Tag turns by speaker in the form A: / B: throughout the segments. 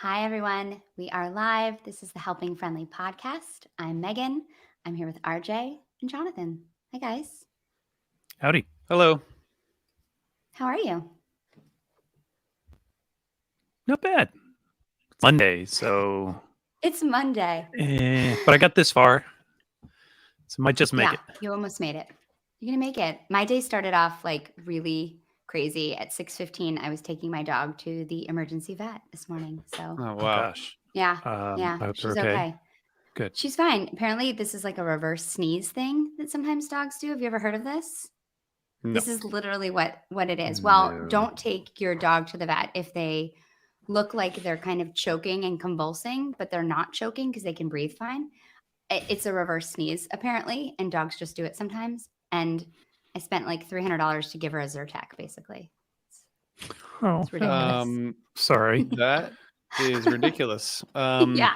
A: Hi, everyone. We are live. This is the Helping Friendly podcast. I'm Megan. I'm here with RJ and Jonathan. Hi, guys.
B: Howdy.
C: Hello.
A: How are you?
B: Not bad. It's Monday, so
A: It's Monday.
B: but I got this far, so might just make it.
A: You almost made it. You're going to make it. My day started off like really crazy. At 6:15, I was taking my dog to the emergency vet this morning. So,
C: Oh,
B: Oh
C: wow.
B: gosh.
A: yeah,
B: I hope
A: she's
B: they're okay.
A: okay.
B: Good.
A: She's fine. Apparently, this is like a reverse sneeze thing that sometimes dogs do. Have you ever heard of this?
C: No.
A: This is literally what it is. Well,
B: No.
A: don't take your dog to the vet if they look like they're kind of choking and convulsing, but they're not choking because they can breathe fine. It's a reverse sneeze, apparently, and dogs just do it sometimes. And I spent like $300 to give her a Zyrtec, basically.
B: Oh,
A: It's ridiculous.
B: sorry.
C: That is ridiculous.
A: Yeah.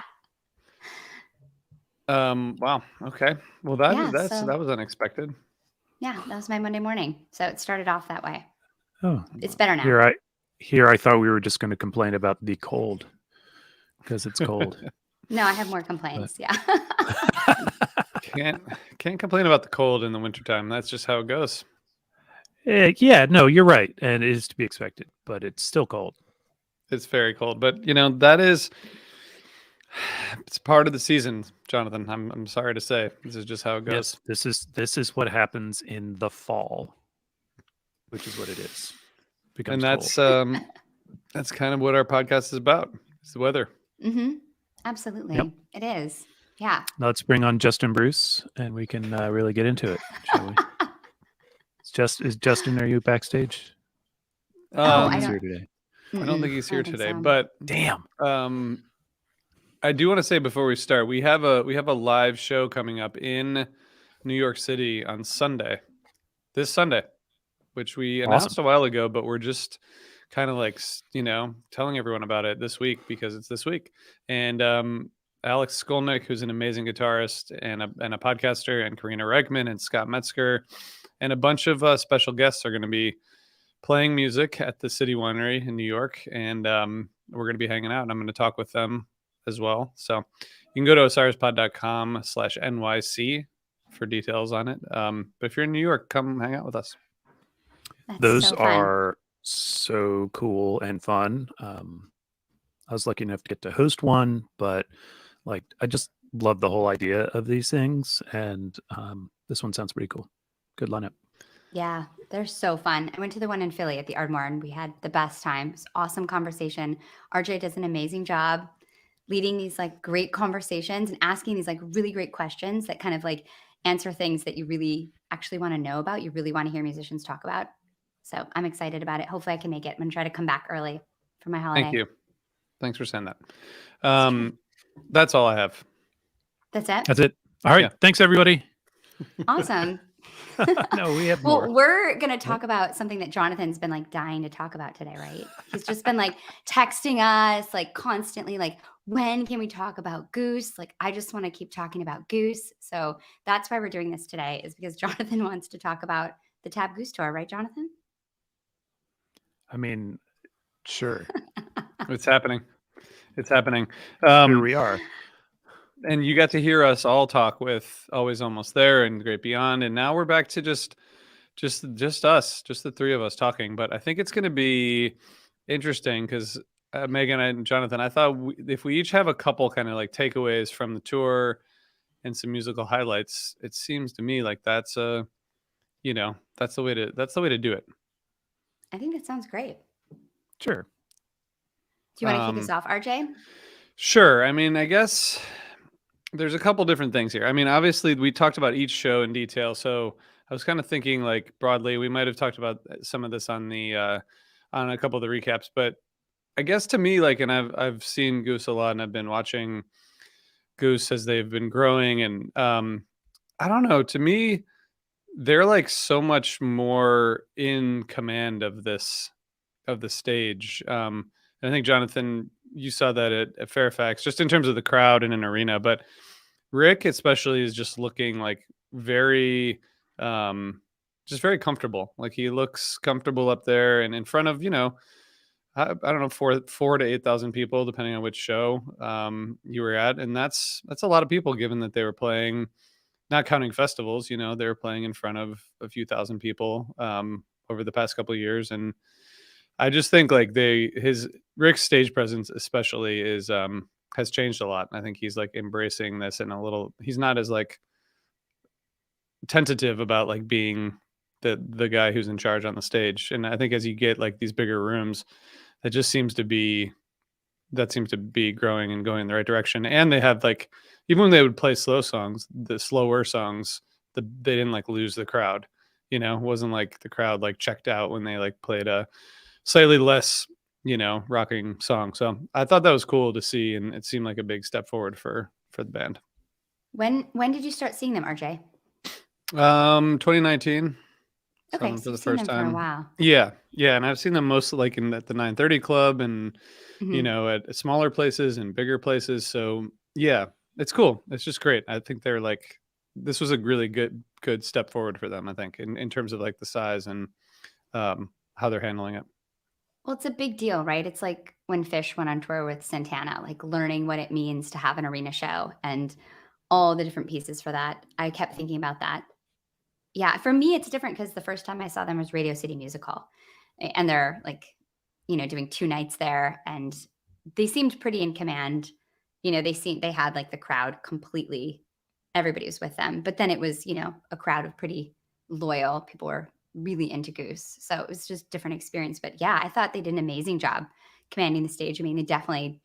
C: Wow. Okay. Well, that was unexpected.
A: Yeah, that was my Monday morning. So it started off that way.
B: Oh,
A: It's better now.
B: Here I thought we were just going to complain about the cold because it's cold.
A: No, I have more complaints. Yeah.
C: Can't complain about the cold in the wintertime. That's just how it goes.
B: Yeah, no, you're right, and it is to be expected, but it's still cold.
C: It's very cold, but it's part of the season, Jonathan. I'm sorry to say, this is just how it goes.
B: Yes, this is what happens in the fall, which is what it is.
C: And that's kind of what our podcast is about. It's the weather.
A: Mm-hmm. Absolutely.
B: Yep.
A: It is. Yeah.
B: Let's bring on Justin Bruce, and we can really get into it, shall we? Is Justin? Are you backstage?
A: I
B: He's
A: don't.
B: here today.
C: I don't think he's here today,
A: so.
C: but
B: Damn.
C: I do want to say before we start, we have a live show coming up in New York City on Sunday, this Sunday, which we announced a while ago, but we're just kind of like, telling everyone about it this week because it's this week. And Alex Skolnick, who's an amazing guitarist and a podcaster, and Karina Reichman and Scott Metzger, and a bunch of special guests are going to be playing music at the City Winery in New York. And we're going to be hanging out, and I'm going to talk with them as well. So you can go to osirispod.com/NYC for details on it. But if you're in New York, come hang out with us.
B: Those are so cool and fun. I was lucky enough to get to host one, but I just love the whole idea of these things. And this one sounds pretty cool. Good lineup.
A: Yeah, they're so fun. I went to the one in Philly at the Ardmore, and we had the best time. It was awesome conversation. RJ does an amazing job leading these great conversations and asking these really great questions that kind of answer things that you really actually want to know about. You really want to hear musicians talk about. So I'm excited about it. Hopefully I can make it. I'm going to try to come back early for my holiday.
C: Thank you. Thanks for saying that. That's all I have.
A: That's it?
B: That's it. All right. Yeah. Thanks, everybody.
A: Awesome.
B: No, we have more.
A: Well, we're going to talk about something that Jonathan's been dying to talk about today, right? He's just been texting us constantly, when can we talk about Goose? I just want to keep talking about Goose. So that's why we're doing this today, is because Jonathan wants to talk about the Tab Goose tour, right, Jonathan?
B: I mean, sure.
C: It's happening. It's happening.
B: Here we are.
C: And you got to hear us all talk with Always Almost There and Great Beyond, and now we're back to just us, just the three of us talking. But I think it's going to be interesting because Megan and Jonathan, I thought if we each have a couple kind of takeaways from the tour and some musical highlights, it seems to me that's that's the way to do it.
A: I think that sounds great.
B: Sure.
A: Do you want to kick us off, RJ?
C: Sure. I mean, I guess there's a couple different things here. I mean, obviously we talked about each show in detail. So I was kind of thinking broadly, we might've talked about some of this on the, on a couple of the recaps, but I guess to me, and I've seen Goose a lot and I've been watching Goose as they've been growing. And, I don't know, to me, they're so much more in command of the stage. I think Jonathan, you saw that at Fairfax, just in terms of the crowd in an arena, but Rick especially is just looking very, just very comfortable. He looks comfortable up there and in front of, I don't know, 4 to 8,000 people, depending on which show you were at, and that's a lot of people, given that they were playing, not counting festivals. You know, they were playing in front of a few thousand people over the past couple of years, and I just think like Rick's stage presence especially is has changed a lot. I think he's like embracing this in a little. He's not as like tentative about like being the guy who's in charge on the stage. And I think as you get like these bigger rooms, that seems to be growing and going in the right direction. And they have like, even when they would play slower songs, they didn't like lose the crowd. You know, it wasn't like the crowd like checked out when they like played a slightly less, rocking song. So I thought that was cool to see, and it seemed like a big step forward for the band.
A: When did you start seeing them, RJ?
C: 2019.
A: Okay, so you've seen them for a while.
C: Yeah, and I've seen them mostly like at the 930 Club, and at smaller places and bigger places. So yeah, it's cool. It's just great. I think they're like, this was a really good step forward for them. I think in terms of like the size and how they're handling it.
A: Well, it's a big deal, right? It's like when Fish went on tour with Santana, like learning what it means to have an arena show and all the different pieces for that. I kept thinking about that. Yeah, for me, it's different because the first time I saw them was Radio City Music Hall. And they're like, doing 2 nights there. And they seemed pretty in command. They had like the crowd completely, everybody was with them. But then it was, a crowd of pretty loyal people were really into Goose. So it was just a different experience. But yeah, I thought they did an amazing job commanding the stage. I mean, they definitely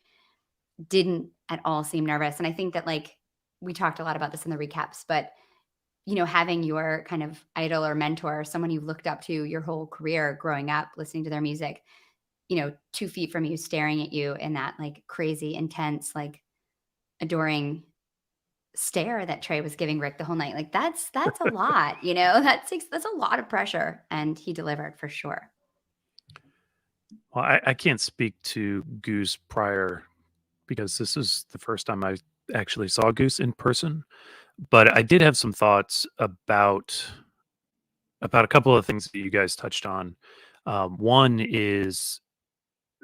A: didn't at all seem nervous. And I think that like we talked a lot about this in the recaps, but having your kind of idol or mentor, someone you looked up to your whole career growing up, listening to their music, 2 feet from you, staring at you in that like crazy, intense, like adoring stare that Trey was giving Rick the whole night. Like that's a lot, that's a lot of pressure, and he delivered for sure.
B: Well, I can't speak to Goose prior because this is the first time I actually saw Goose in person, but I did have some thoughts about a couple of things that you guys touched on. One is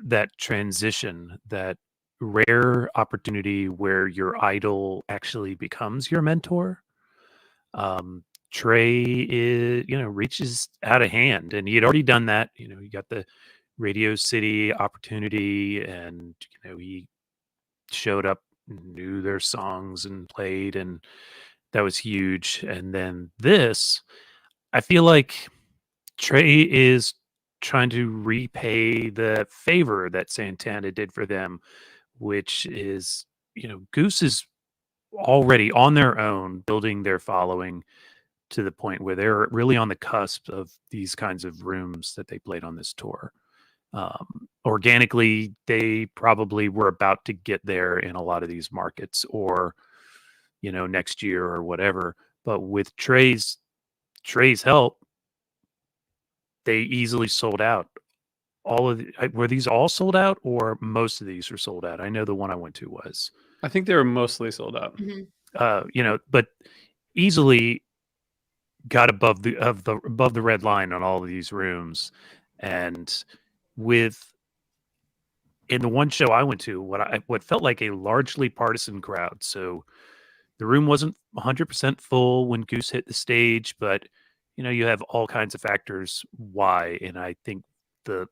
B: that transition, that rare opportunity where your idol actually becomes your mentor. Trey is, reaches out a hand, and he had already done that. He got the Radio City opportunity, and he showed up, knew their songs, and played, and that was huge. And then this, I feel like Trey is trying to repay the favor that Santana did for them, which is, Goose is already on their own building their following to the point where they're really on the cusp of these kinds of rooms that they played on this tour. Organically, they probably were about to get there in a lot of these markets, or next year or whatever. But with Trey's help, they easily sold out. Were these all sold out, or most of these were sold out? I know the one I went to was.
C: I think they were mostly sold out.
A: Mm-hmm.
C: But
B: easily got above the red line on all of these rooms. And in the one show I went to, what felt like a largely partisan crowd. So the room wasn't 100% full when Goose hit the stage, but you have all kinds of factors why. And I think the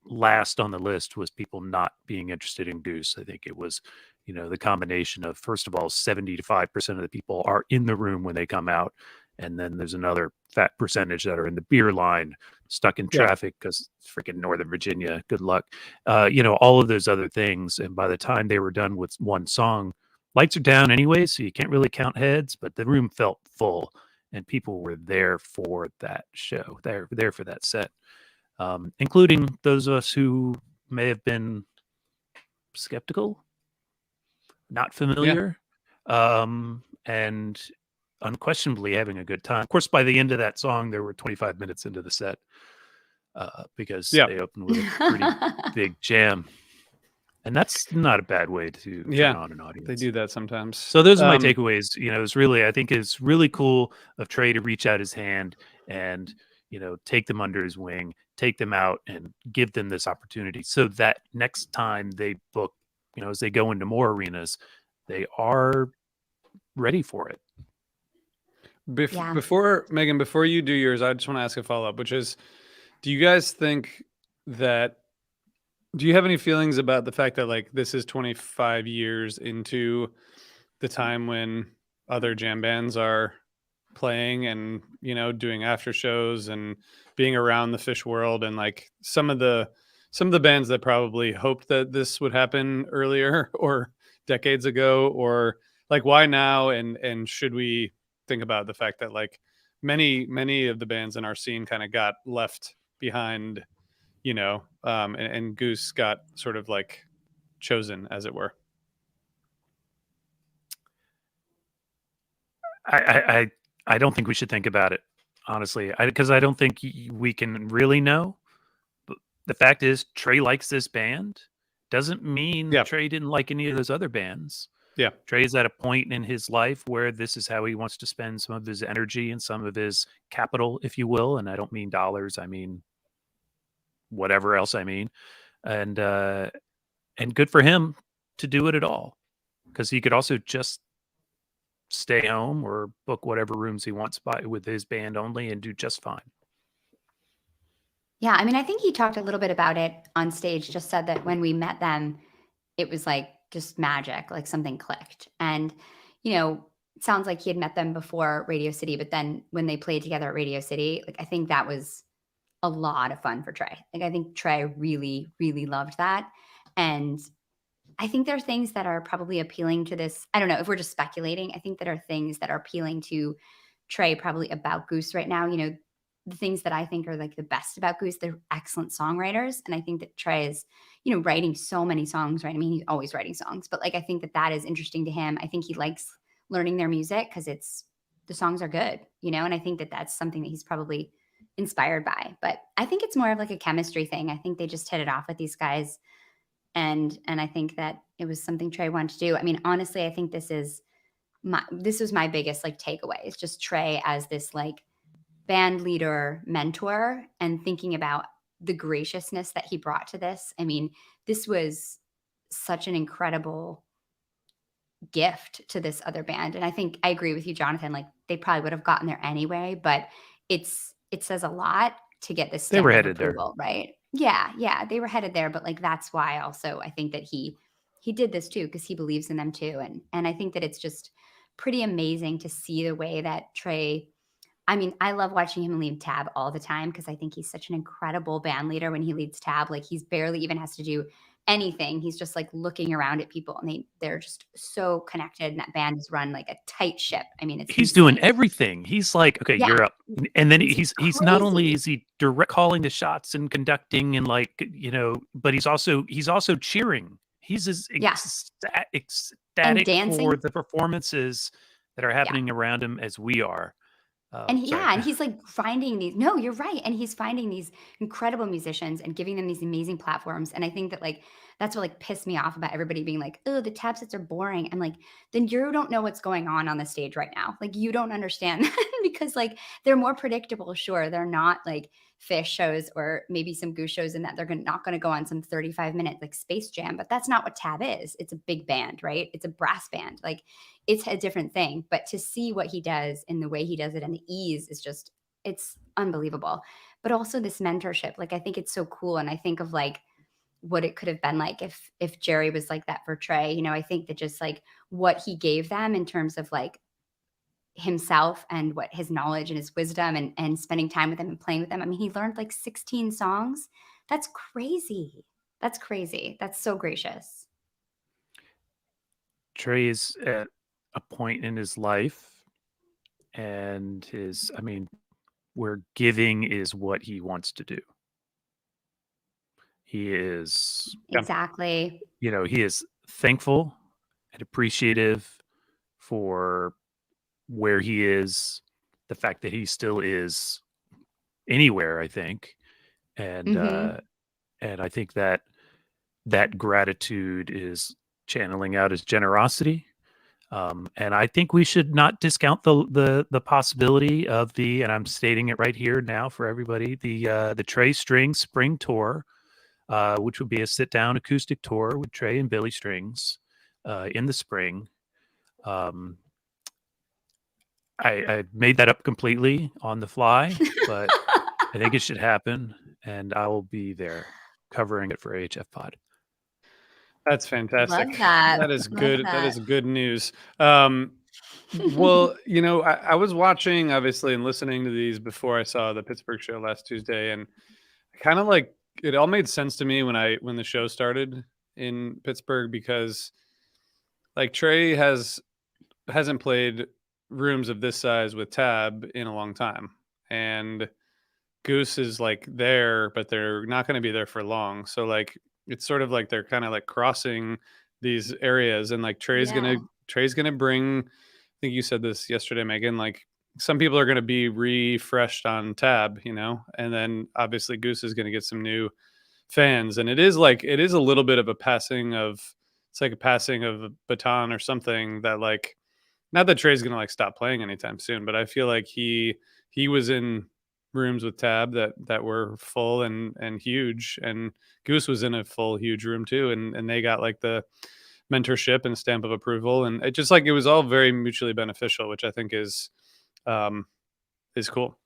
B: last on the list was people not being interested in Goose. I think it was, the combination of, first of all, 75% of the people are in the room when they come out. And then there's another fat percentage that are in the beer line, stuck in traffic because freaking Northern Virginia. Good luck. All of those other things. And by the time they were done with one song, lights are down anyway, so you can't really count heads, but the room felt full and people were there for that show. They're there for that set, including those of us who may have been skeptical, not familiar, and unquestionably having a good time. Of course, by the end of that song, there were 25 minutes into the set because they opened with a pretty big jam. And that's not a bad way to turn on an audience.
C: They do that sometimes.
B: So those are my takeaways. I think it's really cool of Trey to reach out his hand and, take them under his wing, take them out and give them this opportunity so that next time they book, as they go into more arenas, they are ready for it.
C: Before Megan, before you do yours, I just want to ask a follow-up, which is, do you guys think that, do you have any feelings about the fact that like this is 25 years into the time when other jam bands are playing and doing after shows and being around the Fish world, and like some of the bands that probably hoped that this would happen earlier or decades ago, or like why now, and should we think about the fact that like many of the bands in our scene kind of got left behind, and Goose got sort of like chosen, as it were?
B: I don't think we should think about it, honestly, because I don't think we can really know. But the fact is, Trey likes this band. Doesn't mean Trey didn't like any of those other bands.
C: Yeah.
B: Trey's at a point in his life where this is how he wants to spend some of his energy and some of his capital, if you will. And I don't mean dollars. I mean whatever else I mean. And good for him to do it at all, because he could also just stay home or book whatever rooms he wants with his band only and do just fine.
A: Yeah, I mean, I think he talked a little bit about it on stage, just said that when we met them, it was like just magic, like something clicked. And, it sounds like he had met them before Radio City, but then when they played together at Radio City, like I think that was a lot of fun for Trey. Like I think Trey really, really loved that. And I think there are things that are probably appealing to this. I don't know if we're just speculating. I think there are things that are appealing to Trey probably about Goose right now. The things that I think are like the best about Goose, they're excellent songwriters. And I think that Trey is, writing so many songs, right? I mean, he's always writing songs, but like, I think that that is interesting to him. I think he likes learning their music because the songs are good, and I think that that's something that he's probably inspired by. But I think it's more of like a chemistry thing. I think they just hit it off with these guys. And I think that it was something Trey wanted to do. I mean, honestly, I think this was my biggest like takeaway. It's just Trey as this like band leader mentor and thinking about the graciousness that he brought to this. I mean, this was such an incredible gift to this other band. And I think I agree with you, Jonathan, like they probably would have gotten there anyway, but it says a lot to get this
B: they were
A: stamp of
B: headed there,
A: approval, right? Yeah, they were headed there, but like that's why also I think that he did this too, because he believes in them too. And I think that it's just pretty amazing to see the way that Trey, I mean, I love watching him lead Tab all the time because I think he's such an incredible band leader when he leads Tab. Like he's barely even has to do anything. He's just like looking around at people and they're just so connected, and that band is run like a tight ship. I mean,
B: he's doing everything. He's like, okay,
A: Yeah.
B: you're up. And then he's not only
A: crazy.
B: is he direct calling the shots and conducting and like, but he's also cheering. He's as ecstatic
A: dancing.
B: for the performances that are happening around him as we are.
A: And he's like finding these, no, you're right. And he's finding these incredible musicians and giving them these amazing platforms. And I think that like, that's what like pissed me off about everybody being like, oh, the Tab sets are boring. I'm like, then you don't know what's going on the stage right now. Like you don't understand because like they're more predictable. Sure. They're not like Fish shows or maybe some Goose shows in that they're not going to go on some 35-minute like Space Jam, but that's not what Tab is. It's a big band, right? It's a brass band. Like it's a different thing, but to see what he does and the way he does it and the ease is just, it's unbelievable. But also this mentorship, like I think it's so cool. And I think of like what it could have been like if Jerry was like that for Trey. I think that just like what he gave them in terms of like himself and what his knowledge and his wisdom and spending time with them and playing with them. I mean, he learned like 16 songs. That's crazy. That's crazy. That's so gracious.
B: Trey is at a point in his life and where giving is what he wants to do. He is
A: exactly,
B: he is thankful and appreciative for where he is, the fact that he still is anywhere, I think. And and I think that gratitude is channeling out his generosity. And I think we should not discount the possibility of and I'm stating it right here now for everybody, the Trey Strings Spring Tour, which would be a sit down acoustic tour with Trey and Billy Strings in the spring. I made that up completely on the fly, but I think it should happen, and I will be there covering it for AHF Pod.
C: That's fantastic.
A: Love that.
C: That is
A: Love
C: good. That
A: that.
C: is good news. Well, I was watching, obviously, and listening to these before I saw the Pittsburgh show last Tuesday, and kind of like it all made sense to me when the show started in Pittsburgh, because like Trey hasn't played rooms of this size with Tab in a long time, and Goose is like there, but they're not going to be there for long. So like it's sort of like they're kind of like crossing these areas, and like Trey's gonna bring. I think you said this yesterday, Megan. Like some people are going to be refreshed on Tab, and then obviously Goose is going to get some new fans, and it is a little bit of a passing of it's like a passing of a baton or something, that like, not that Trey's gonna like stop playing anytime soon, but I feel like he was in rooms with Tab that were full and huge, and Goose was in a full huge room too, and they got like the mentorship and stamp of approval, and it just like it was all very mutually beneficial, which I think is cool.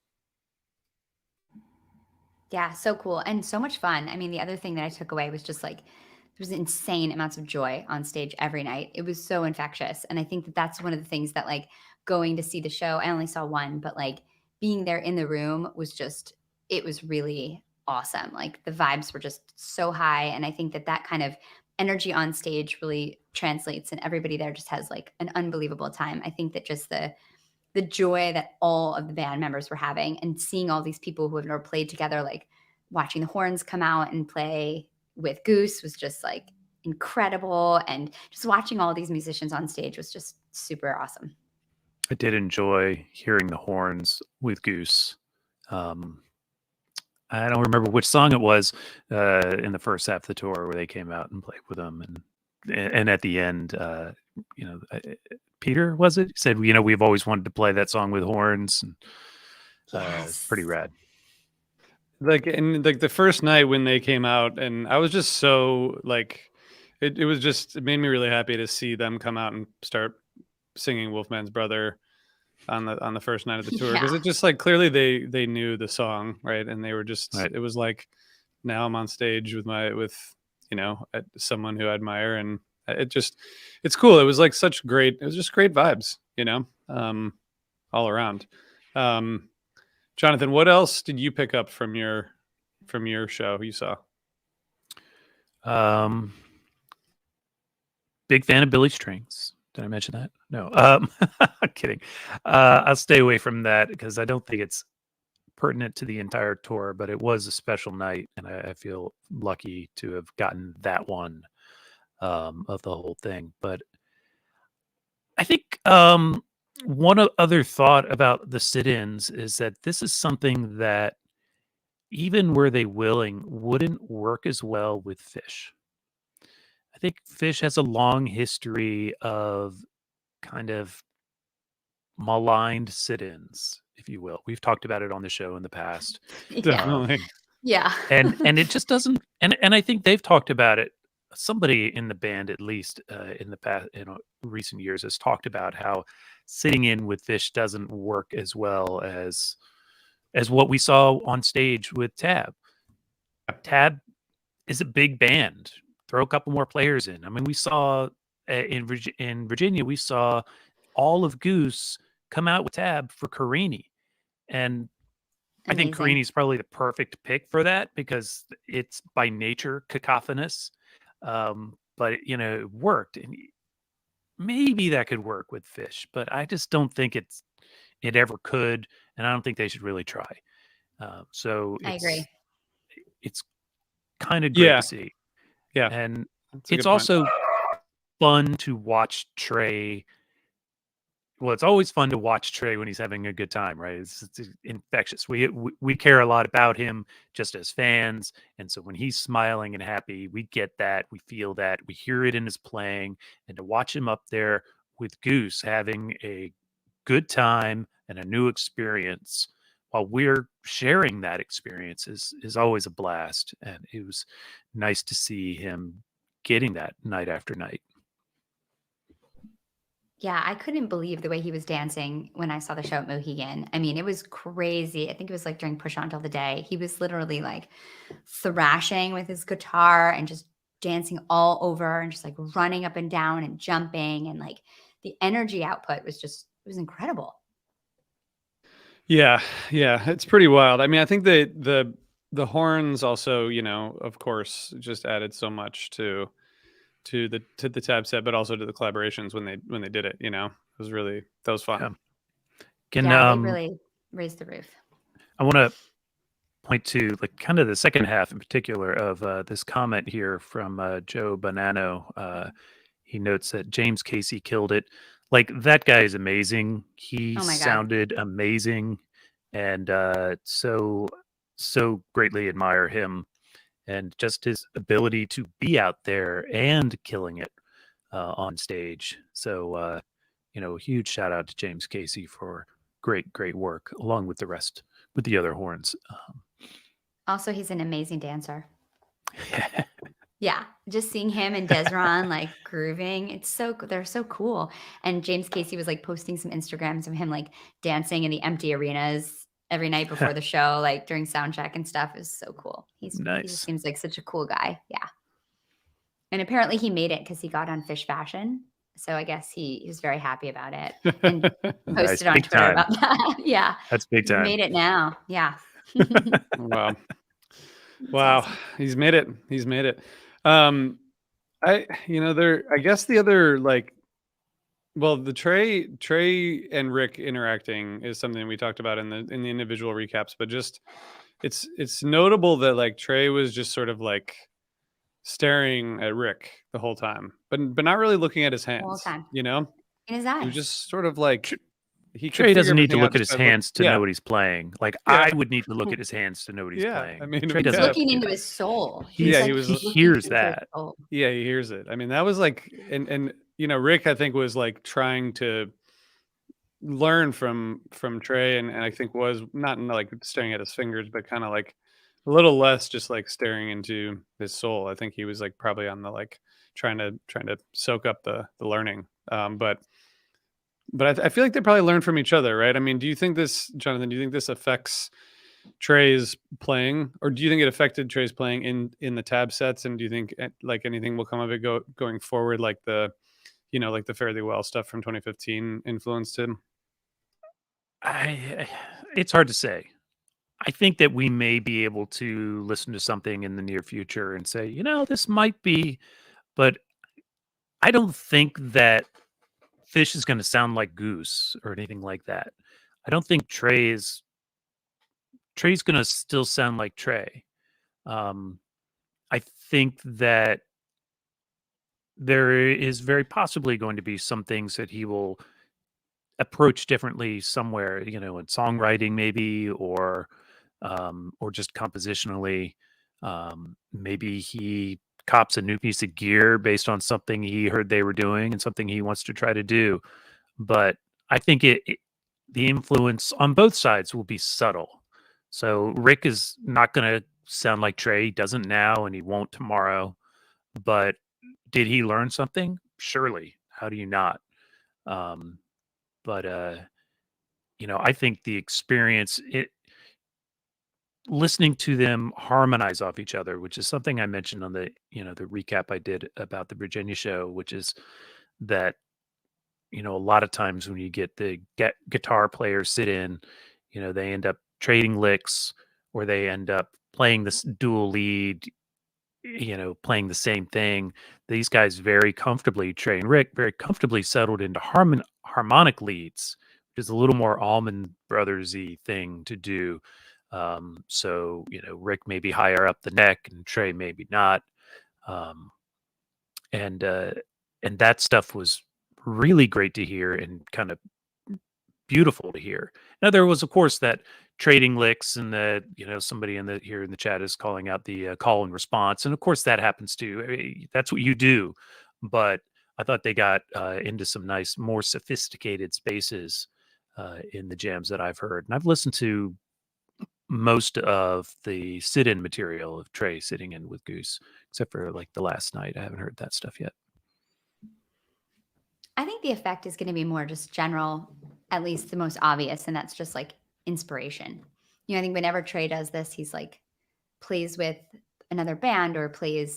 A: Yeah, so cool and so much fun. I mean, the other thing that I took away was just like there was insane amounts of joy on stage every night. It was so infectious, and I think that that's one of the things that like going to see the show. I only saw one, but like being there in the room was just it was really awesome. Like the vibes were just so high, and I think that that kind of energy on stage really translates, and everybody there just has like an unbelievable time. I think that just the joy that all of the band members were having and seeing all these people who have never played together, like watching the horns come out and play with Goose was just like incredible. And just watching all these musicians on stage was just super awesome.
B: I did enjoy hearing the horns with Goose. I don't remember which song it was in the first half of the tour where they came out and played with them, and at the end, Peter, was it? He said, we've always wanted to play that song with horns. And, it's pretty rad.
C: Like, and like the first night when they came out, and I was just so like, it made me really happy to see them come out and start singing Wolfman's Brother on the first night of the tour, because it just like clearly they knew the song, right? And they were just It was like, now I'm on stage with someone who I admire, and it's cool. It was like it was just great vibes, all around. Jonathan, what else did you pick up from your show you saw?
B: Big fan of Billy Strings. Did I mention that? No. I'm kidding. I'll stay away from that because I don't think it's pertinent to the entire tour, but it was a special night, and I feel lucky to have gotten that one of the whole thing. But I think one other thought about the sit-ins is that this is something that even were they willing wouldn't work as well with Phish. I think Phish has a long history of kind of maligned sit-ins, if you will. We've talked about it on the show in the past.
C: Definitely.
A: Yeah.
B: and it just doesn't, and I think they've talked about it. Somebody in the band, at least in the past, recent years, has talked about how sitting in with Phish doesn't work as well as what we saw on stage with Tab. Tab is a big band. Throw a couple more players in. I mean, we saw in Virginia, we saw all of Goose come out with Tab for Carini, and I think Carini is probably the perfect pick for that because it's by nature cacophonous. But it worked, and maybe that could work with Phish, but I just don't think it ever could, and I don't think they should really try. So
A: I agree.
B: It's kind of great to see.
C: Yeah,
B: and it's also fun to watch Trey. Well, it's always fun to watch Trey when he's having a good time, right? It's infectious. We care a lot about him just as fans, and so when he's smiling and happy, we get that, we feel that, we hear it in his playing, and to watch him up there with Goose having a good time and a new experience while we're sharing that experience is always a blast. And it was nice to see him getting that night after night.
A: Yeah, I couldn't believe the way he was dancing when I saw the show at Mohegan. I mean, it was crazy. I think it was like during Push On Till the Day. He was literally like thrashing with his guitar and just dancing all over and just like running up and down and jumping. And like the energy output was just, it was incredible.
C: Yeah, it's pretty wild. I mean, I think the horns also, of course, just added so much to the tab set, but also to the collaborations when they did it. It was really, that was fun.
B: Yeah.
A: They really raised the roof.
B: I want to point to like kind of the second half in particular of this comment here from Joe Bonanno. He notes that James Casey killed it. Like, that guy is amazing. He
A: Oh my God.
B: sounded amazing, and so greatly admire him and just his ability to be out there and killing it on stage. So huge shout out to James Casey for great work, along with the other horns.
A: Also, he's an amazing dancer. Yeah, just seeing him and Desron like grooving, they're so cool. And James Casey was like posting some Instagrams of him like dancing in the empty arenas every night before the show, like during sound check and stuff. It was so cool. He
B: Nice.
A: just seems like such a cool guy. Yeah. And apparently he made it because he got on Fish Fashion. So I guess he was very happy about it and posted on
B: Big
A: Twitter
B: time.
A: about that. Yeah.
B: That's big
A: He
B: time.
A: made it now. Yeah.
C: Wow.
A: That's
C: Wow.
A: awesome.
C: He's made it. I guess the other, like, well, the Trey and Rick interacting is something we talked about in the individual recaps, but just it's notable that like Trey was just sort of like staring at Rick the whole time, but not really looking at his hands.
A: The whole time.
C: In
A: his
C: he
A: eyes.
C: was just sort of like
B: Trey doesn't need to look at his hands to know what he's playing. Like,
C: Yeah.
B: I would need to look at his hands to know what he's playing.
C: I mean,
B: Trey
A: He's
B: doesn't
A: looking into his soul.
B: he
A: looking
B: hears
A: into his
B: that.
A: soul.
C: Yeah, he hears it. I mean, that was like, and Rick, I think, was like trying to learn from Trey, and I think was not like staring at his fingers, but kind of like a little less just like staring into his soul. I think he was like probably on the like trying to soak up the learning. But I feel like they probably learned from each other, right? I mean, do you think this, Jonathan? Do you think this affects Trey's playing, or do you think it affected Trey's playing in the tab sets? And do you think like anything will come of it going forward, like the like the Fare Thee Well stuff from 2015 influenced him?
B: It's hard to say. I think that we may be able to listen to something in the near future and say, this might be, but I don't think that Fish is going to sound like Goose or anything like that. I don't think Trey's going to still sound like Trey. I think that there is very possibly going to be some things that he will approach differently somewhere, in songwriting maybe, or just compositionally. Maybe he cops a new piece of gear based on something he heard they were doing and something he wants to try to do. But I think the influence on both sides will be subtle. So Rick is not going to sound like Trey. He doesn't now, and he won't tomorrow. But did he learn something? Surely. How do you not? But I think the experience, listening to them harmonize off each other, which is something I mentioned on the the recap I did about the Virginia show, which is that a lot of times when you get the guitar players sit in, they end up trading licks, or they end up playing this dual lead, playing the same thing. These guys very comfortably, Trey and Rick, very comfortably settled into harmonic leads, which is a little more Allman Brothers-y thing to do. So Rick may be higher up the neck and Trey maybe not. And that stuff was really great to hear and kind of beautiful to hear. Now, there was, of course, that trading licks, and the somebody here in the chat is calling out the call and response, and of course that happens too. That's what you do. But I thought they got into some nice, more sophisticated spaces in the jams that I've heard. And I've listened to most of the sit-in material of Trey sitting in with Goose, except for like the last night. I haven't heard that stuff yet.
A: I think the effect is going to be more just general, at least the most obvious, and that's just like inspiration. I think whenever Trey does this, he's like plays with another band or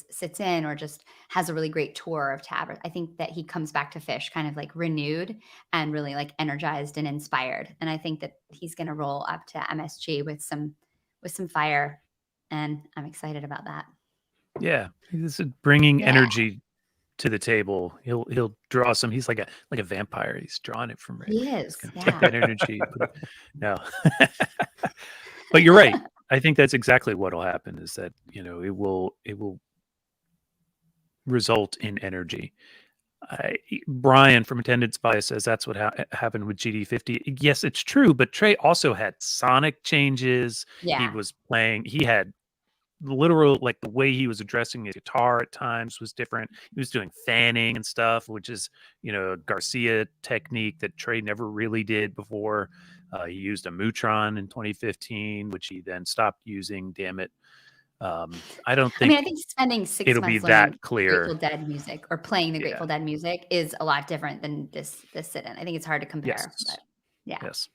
A: sits in or just has a really great tour of Tab. I think that he comes back to Fish kind of like renewed and really like energized and inspired. And I think that he's going to roll up to MSG with some fire, and I'm excited about that.
B: Yeah, he's bringing energy to the table. He'll draw some. He's like a vampire. He's drawing it from.
A: He is.
B: Take that energy. No, but you're right. I think that's exactly what'll happen. Is that it will result in energy. Brian from Attendance Bias says that's what happened with GD50. Yes, it's true. But Trey also had sonic changes.
A: Yeah.
B: He was playing. He had literal, like the way he was addressing his guitar at times was different. He was doing fanning and stuff, which is a Garcia technique that Trey never really did before. He used a Mutron in 2015, which he then stopped using. Damn it. I don't think.
A: I think spending 6
B: it'll
A: months
B: be that clear.
A: Grateful Dead music or playing the Grateful Dead music is a lot different than this sit-in. I think it's hard to compare.
B: Yes.
A: But yeah.
B: Yes.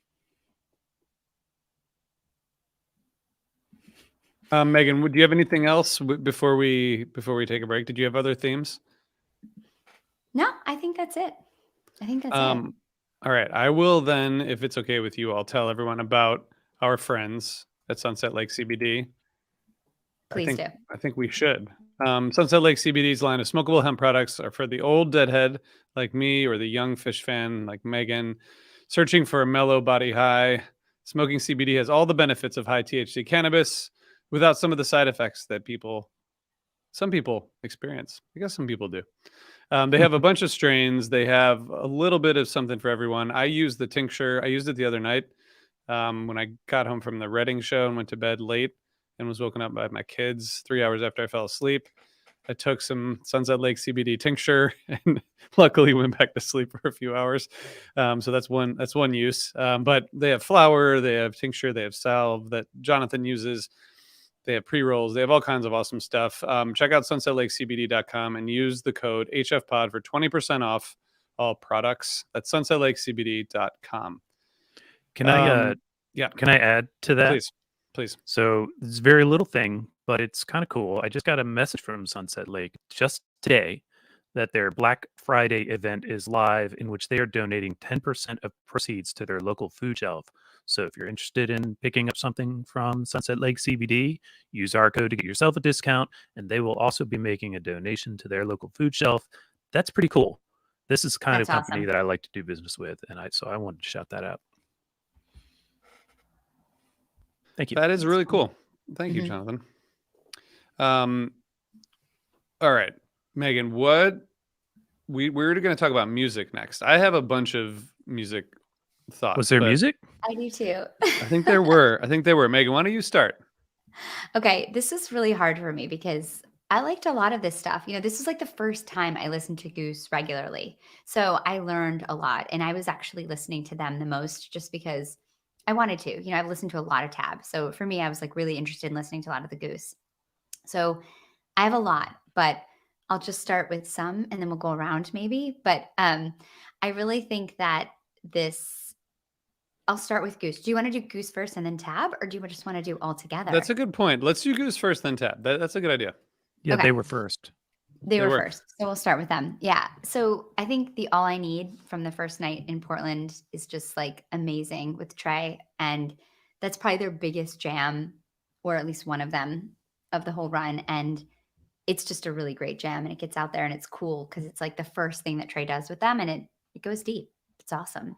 C: Megan, do you have anything else before we take a break? Did you have other themes?
A: No, I think that's it. It.
C: All right. I will then, if it's okay with you, I'll tell everyone about our friends at Sunset Lake CBD.
A: Please do.
C: I think we should. Sunset Lake CBD's line of smokable hemp products are for the old deadhead like me or the young fish fan like Megan, searching for a mellow body high. Smoking CBD has all the benefits of high THC cannabis without some of the side effects that some people experience. I guess some people do. They have a bunch of strains. They have a little bit of something for everyone. I used the tincture. I used it the other night when I got home from the Reading show and went to bed late and was woken up by my kids 3 hours after I fell asleep. I took some Sunset Lake CBD tincture and luckily went back to sleep for a few hours. So that's one use. But they have flower, they have tincture, they have salve that Jonathan uses. They have pre-rolls. They have all kinds of awesome stuff. Check out sunsetlakecbd.com and use the code HFPod for 20% off all products. That's sunsetlakecbd.com.
B: Can I add to that?
C: Please.
B: So it's a very little thing, but it's kind of cool. I just got a message from Sunset Lake just today that their Black Friday event is live, in which they are donating 10% of proceeds to their local food shelf. So if you're interested in picking up something from Sunset Lake CBD, use our code to get yourself a discount, and they will also be making a donation to their local food shelf. That's pretty cool. This is the kind of company that I like to do business with, and I wanted to shout that out. Thank you.
C: That is really cool. Thank you, Jonathan. All right, Megan, what we're going to talk about music next. I have a bunch of music thoughts.
B: Was there music?
A: I do too.
C: I think there were. Megan, why don't you start?
A: Okay, this is really hard for me because I liked a lot of this stuff. This is like the first time I listened to Goose regularly. So I learned a lot, and I was actually listening to them the most just because I wanted to. I've listened to a lot of Tab. So for me, I was like really interested in listening to a lot of the Goose. So I have a lot, but I'll just start with some and then we'll go around maybe. But I really think that I'll start with Goose. Do you want to do Goose first and then Tab, or do you just want to do all together?
C: That's a good point. Let's do Goose first, then Tab. That's a good idea.
B: Yeah, okay. They were first.
A: They were first. So we'll start with them. Yeah. So I think the All I Need from the first night in Portland is just like amazing with Trey. And that's probably their biggest jam, or at least one of them, of the whole run. And it's just a really great jam, and it gets out there and it's cool because it's like the first thing that Trey does with them, and it goes deep. It's awesome.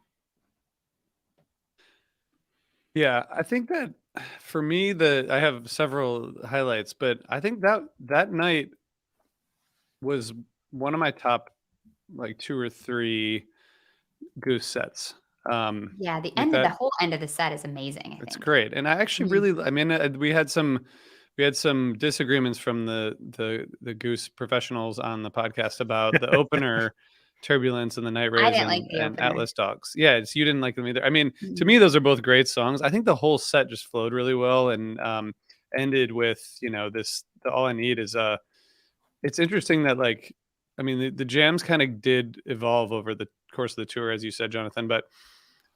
C: Yeah, I think that for me, I have several highlights, but I think that night was one of my top like 2 or 3 Goose sets.
A: Yeah, the whole end of the set is amazing.
C: It's great, and I actually really, I mean, we had some disagreements from the Goose professionals on the podcast about the opener. Turbulence and the Night
A: I
C: Rays
A: didn't like the
C: and
A: opener.
C: Atlas Dogs. Yeah, you didn't like them either. I mean, to me, those are both great songs. I think the whole set just flowed really well and ended with, the All I Need is it's interesting that like, I mean, the jams kind of did evolve over the course of the tour, as you said, Jonathan, but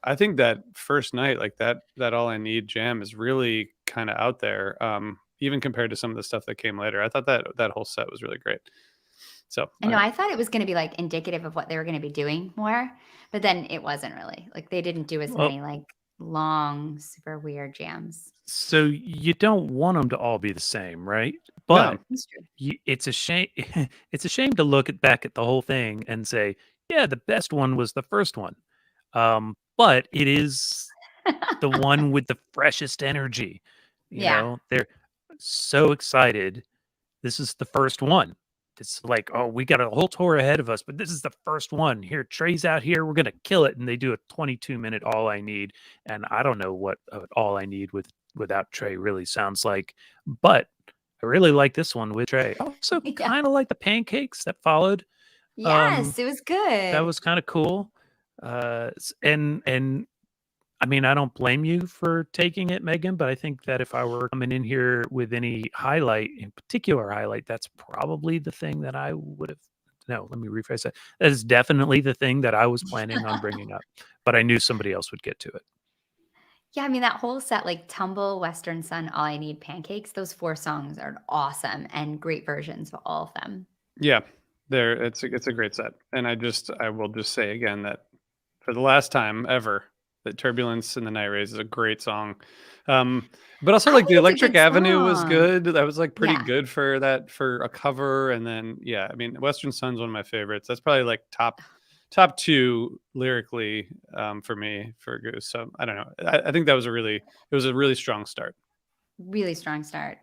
C: I think that first night, like that All I Need jam is really kind of out there, even compared to some of the stuff that came later. I thought that whole set was really great. So
A: I know I thought it was going to be like indicative of what they were going to be doing more, but then it wasn't really. Like they didn't do as many like long, super weird jams.
B: So you don't want them to all be the same, right?
C: No.
B: But it's a shame. It's a shame to look back at the whole thing and say, yeah, the best one was the first one. But it is the one with the freshest energy. You know, they're so excited. This is the first one. It's like, oh, we got a whole tour ahead of us, but this is the first one. Here, Trey's out here. We're going to kill it. And they do a 22-minute All I Need. And I don't know what All I Need without Trey really sounds like, but I really like this one with Trey. I also kind of like the pancakes that followed.
A: Yes, it was good.
B: That was kind of cool. And I mean, I don't blame you for taking it, Megan, but I think that if I were coming in here with any highlight, in particular highlight, that's probably the thing that I would have. No, let me rephrase that. That is definitely the thing that I was planning on bringing up, but I knew somebody else would get to it.
A: Yeah, I mean, that whole set, like Tumble, Western Sun, All I Need, Pancakes, those 4 songs are awesome and great versions of all of them.
C: Yeah, it's a great set. And I will just say again that for the last time ever, that Turbulence and the Night Rays is a great song. But also like the Electric Avenue was good. That was like pretty good for a cover. And then, yeah, I mean, Western Sun's one of my favorites. That's probably like top 2 lyrically for me for Goose. So I don't know. I think it was a really strong start.
A: Really strong start.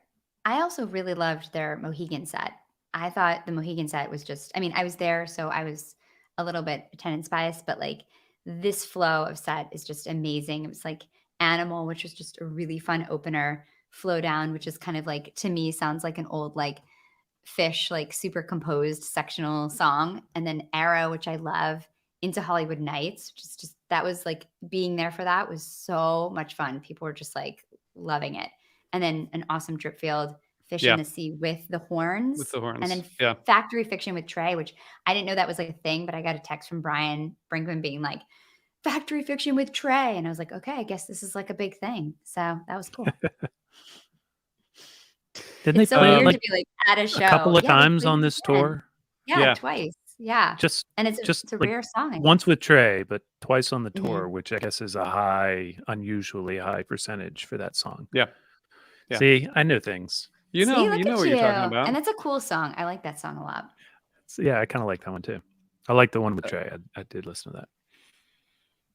A: I also really loved their Mohegan set. I thought the Mohegan set was just, I mean, I was there, so I was a little bit attendance biased, but like this flow of set is just amazing. It was like Animal, which was just a really fun opener, Flow Down, which is kind of like, to me, sounds like an old like Fish, like super composed sectional song. And then Arrow, which I love, Into Hollywood Nights, which is just, that was like, being there for that was so much fun. People were just like loving it. And then an awesome Dripfield, Fish in the Sea with the horns.
C: With the horns.
A: And then Factory Fiction with Trey, which I didn't know that was like a thing, but I got a text from Brian Brinkman being like, Factory Fiction with Trey. And I was like, okay, I guess this is like a big thing. So that was cool.
B: Didn't they
A: play
B: play like,
A: to be like at a show
B: a couple of times on this tour?
A: Yeah, twice. Yeah. And it's a
B: like
A: rare song.
B: Once with Trey, but twice on the tour, which I guess is a unusually high percentage for that song.
C: Yeah.
B: See, I know things.
C: You know what you're talking about.
A: And that's a cool song. I like that song a lot.
B: So, yeah, I kind of like that one too. I like the one with Trey. I did listen to that.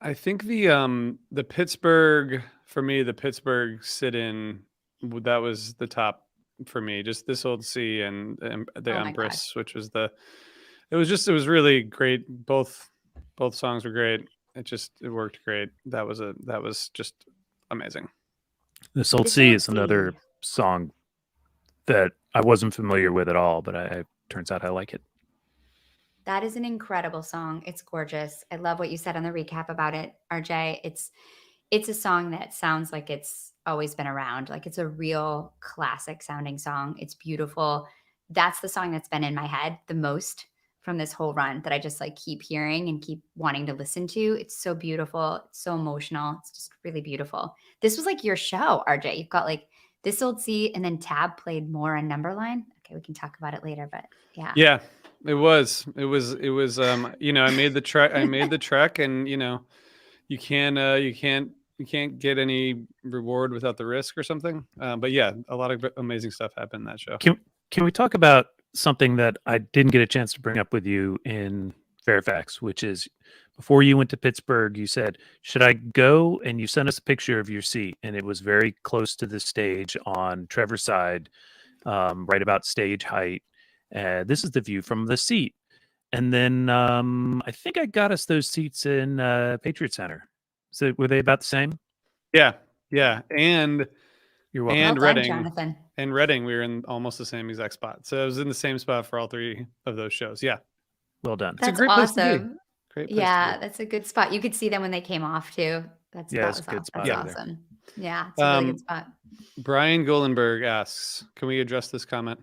C: I think the Pittsburgh, for me, the Pittsburgh sit-in, that was the top for me. Just This Old Sea and the Empress, which was it was really great. Both songs were great. It worked great. That was just amazing.
B: This Old Sea is another song that I wasn't familiar with at all, but turns out I like it.
A: That is an incredible song. It's gorgeous. I love what you said on the recap about it, RJ. It's a song that sounds like it's always been around. Like it's a real classic sounding song. It's beautiful. That's the song that's been in my head the most from this whole run, that I just like keep hearing and keep wanting to listen to. It's so beautiful. It's so emotional. It's just really beautiful. This was like your show, RJ. You've got like This Old Sea, and then Tab played more on Numberline. Okay, we can talk about it later, but yeah.
C: Yeah, it was I made the trek and you can't get any reward without the risk or something. But yeah, a lot of amazing stuff happened in that show.
B: Can we talk about something that I didn't get a chance to bring up with you in Fairfax, which is before you went to Pittsburgh, you said, should I go? And you sent us a picture of your seat, and it was very close to the stage on Trevor's side, right about stage height. This is the view from the seat. And then I think I got us those seats in Patriot Center. So were they about the same?
C: Yeah. And
B: you're welcome.
C: And
A: well done,
C: Reading.
A: Jonathan.
C: And Reading, we were in almost the same exact spot. So I was in the same spot for all 3 of those shows. Yeah.
B: Well done.
C: It's a
A: That's
C: great place to be.
A: awesome.
C: Great place to
A: Yeah,
C: be.
A: that's a good spot. You could see them when they came off too. That
B: It's
A: was
B: a good spot
A: that's
B: over there.
A: awesome. Yeah, it's a really good spot.
C: Brian Goldenberg asks, can we address this comment?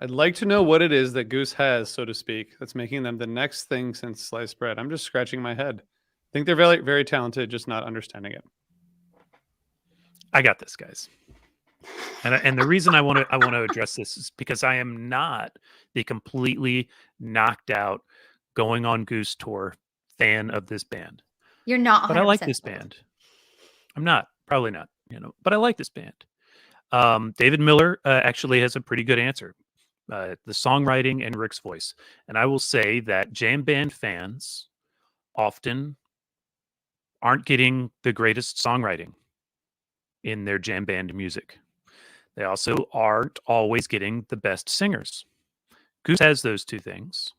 C: I'd like to know what it is that Goose has, so to speak, that's making them the next thing since sliced bread. I'm just scratching my head. I think they're very, very talented, just not understanding it.
B: I got this, guys. And the reason I want to address this is because I am not the completely knocked out going on Goose tour fan of this band.
A: You're not 100%
B: But I like this
A: sold.
B: band. I'm not, probably not, but I like this band. David Miller actually has a pretty good answer. The songwriting and Rick's voice. And I will say that jam band fans often aren't getting the greatest songwriting in their jam band music. They also aren't always getting the best singers. Goose has those two things.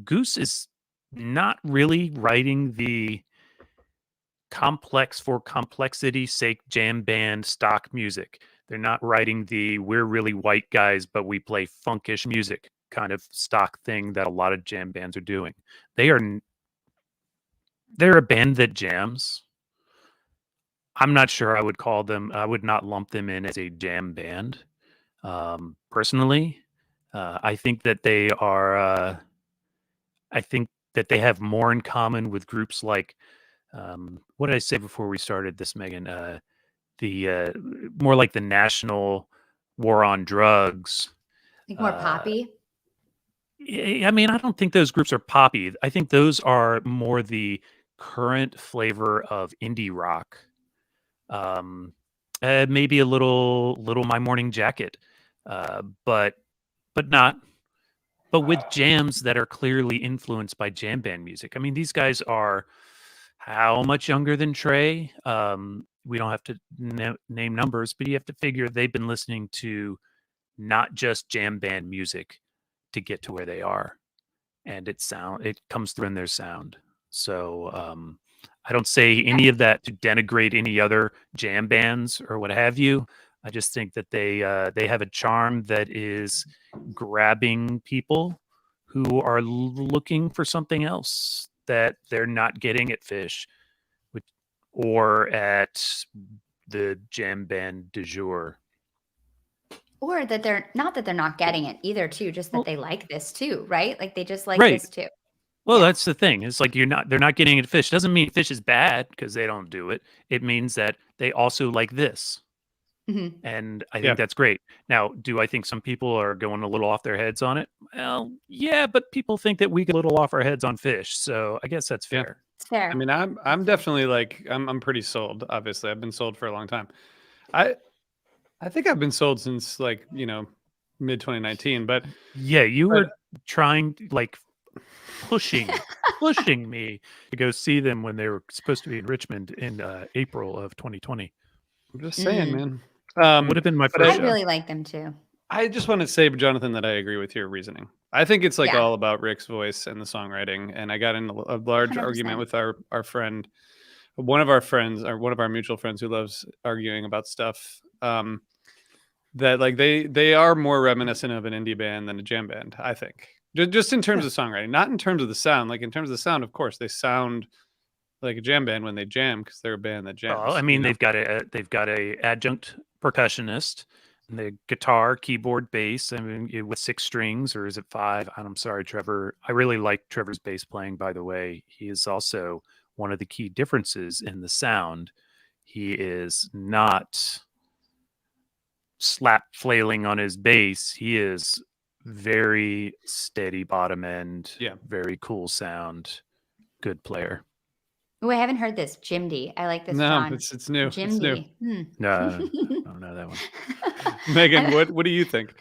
B: Goose is not really writing the complex for complexity's sake jam band stock music. They're not writing the we're really white guys, but we play funkish music kind of stock thing that a lot of jam bands are doing. They're a band that jams. I'm not sure I would not lump them in as a jam band. Personally, I think that they are, I think that they have more in common with groups like, what did I say before we started this, Megan? The more like the National War on Drugs.
A: Like more poppy.
B: I mean, I don't think those groups are poppy. I think those are more the current flavor of indie rock. Maybe a little My Morning Jacket, but not. But with jams that are clearly influenced by jam band music. I mean, these guys are how much younger than Trey? We don't have to name numbers, but you have to figure they've been listening to not just jam band music to get to where they are, and it comes through in their sound. So I don't say any of that to denigrate any other jam bands or what have you. I just think that they have a charm that is grabbing people who are looking for something else that they're not getting at Fish, or at the jam band du jour.
A: Or that they're not getting it either too, just that they like this too, right? Like they just like
B: Right.
A: this too.
B: Well, that's the thing. It's like they're not getting it at Fish. Doesn't mean Fish is bad because they don't do it. It means that they also like this.
A: Mhm.
B: And I think that's great. Now, do I think some people are going a little off their heads on it? Well, yeah, but people think that we get a little off our heads on Fish. So I guess that's fair.
A: It's fair.
C: I mean, I'm definitely like, I'm pretty sold. Obviously, I've been sold for a long time. I think I've been sold since like, mid 2019, but
B: yeah, you were trying, like, pushing me to go see them when they were supposed to be in Richmond in April of 2020.
C: I'm just saying, man.
B: Would have been my first
A: I
B: show.
A: really like them too.
C: I just want to say, Jonathan, that I agree with your reasoning. I think it's like all about Rick's voice and the songwriting. And I got in a large
A: 100%.
C: argument with our friend, one of our friends, or one of our mutual friends who loves arguing about stuff. That like they are more reminiscent of an indie band than a jam band, I think. Just in terms of songwriting, not in terms of the sound. Like in terms of the sound, of course, they sound like a jam band when they jam because they're a band that jams.
B: Well, I mean, they've got a adjunct percussionist, and the guitar, keyboard, bass. I mean, with 6 strings, or is it 5? I'm sorry, Trevor. I really like Trevor's bass playing. By the way, he is also one of the key differences in the sound. He is not slap flailing on his bass. He is very steady bottom end.
C: Yeah,
B: very cool sound. Good player.
A: Oh, I haven't heard this. Jim D. I like this.
C: No,
A: John.
C: it's new.
A: Jim
C: it's
A: D.
C: new.
B: No, I don't know that one.
C: Megan, what do you think?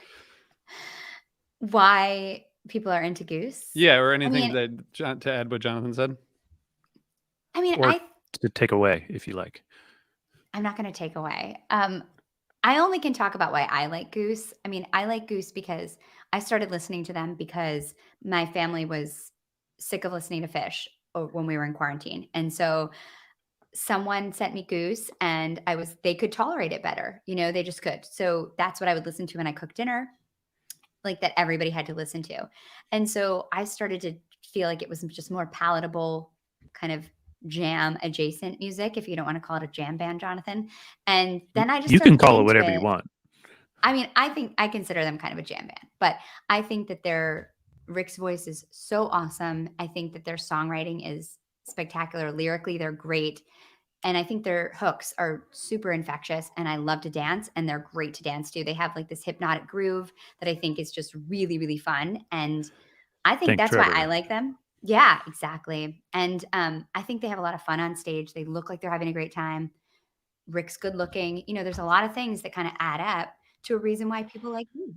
A: Why people are into Goose?
C: Yeah, or anything to add what Jonathan said?
A: I mean,
B: or to take away if you like.
A: I'm not going to take away. I only can talk about why I like Goose. I mean, I like Goose because I started listening to them because my family was sick of listening to Fish when we were in quarantine. And so someone sent me Goose and they could tolerate it better. They just could. So that's what I would listen to when I cooked dinner. like that everybody had to listen to. And so I started to feel like it was just more palatable, kind of jam adjacent music, if you don't want to call it a jam band, Jonathan. And then I just
B: You can
A: started
B: call
A: getting
B: it
A: into
B: whatever you
A: it.
B: want.
A: I mean, I think I consider them kind of a jam band, but I think that Rick's voice is so awesome. I think that their songwriting is spectacular. Lyrically, they're great. And I think their hooks are super infectious, and I love to dance, and they're great to dance to. They have like this hypnotic groove that I think is just really, really fun. And I think
B: Think
A: that's why I
B: Trevor.
A: like them. Yeah, exactly. And I think they have a lot of fun on stage. They look like they're having a great time. Rick's good looking. There's a lot of things that kind of add up to a reason why people like me.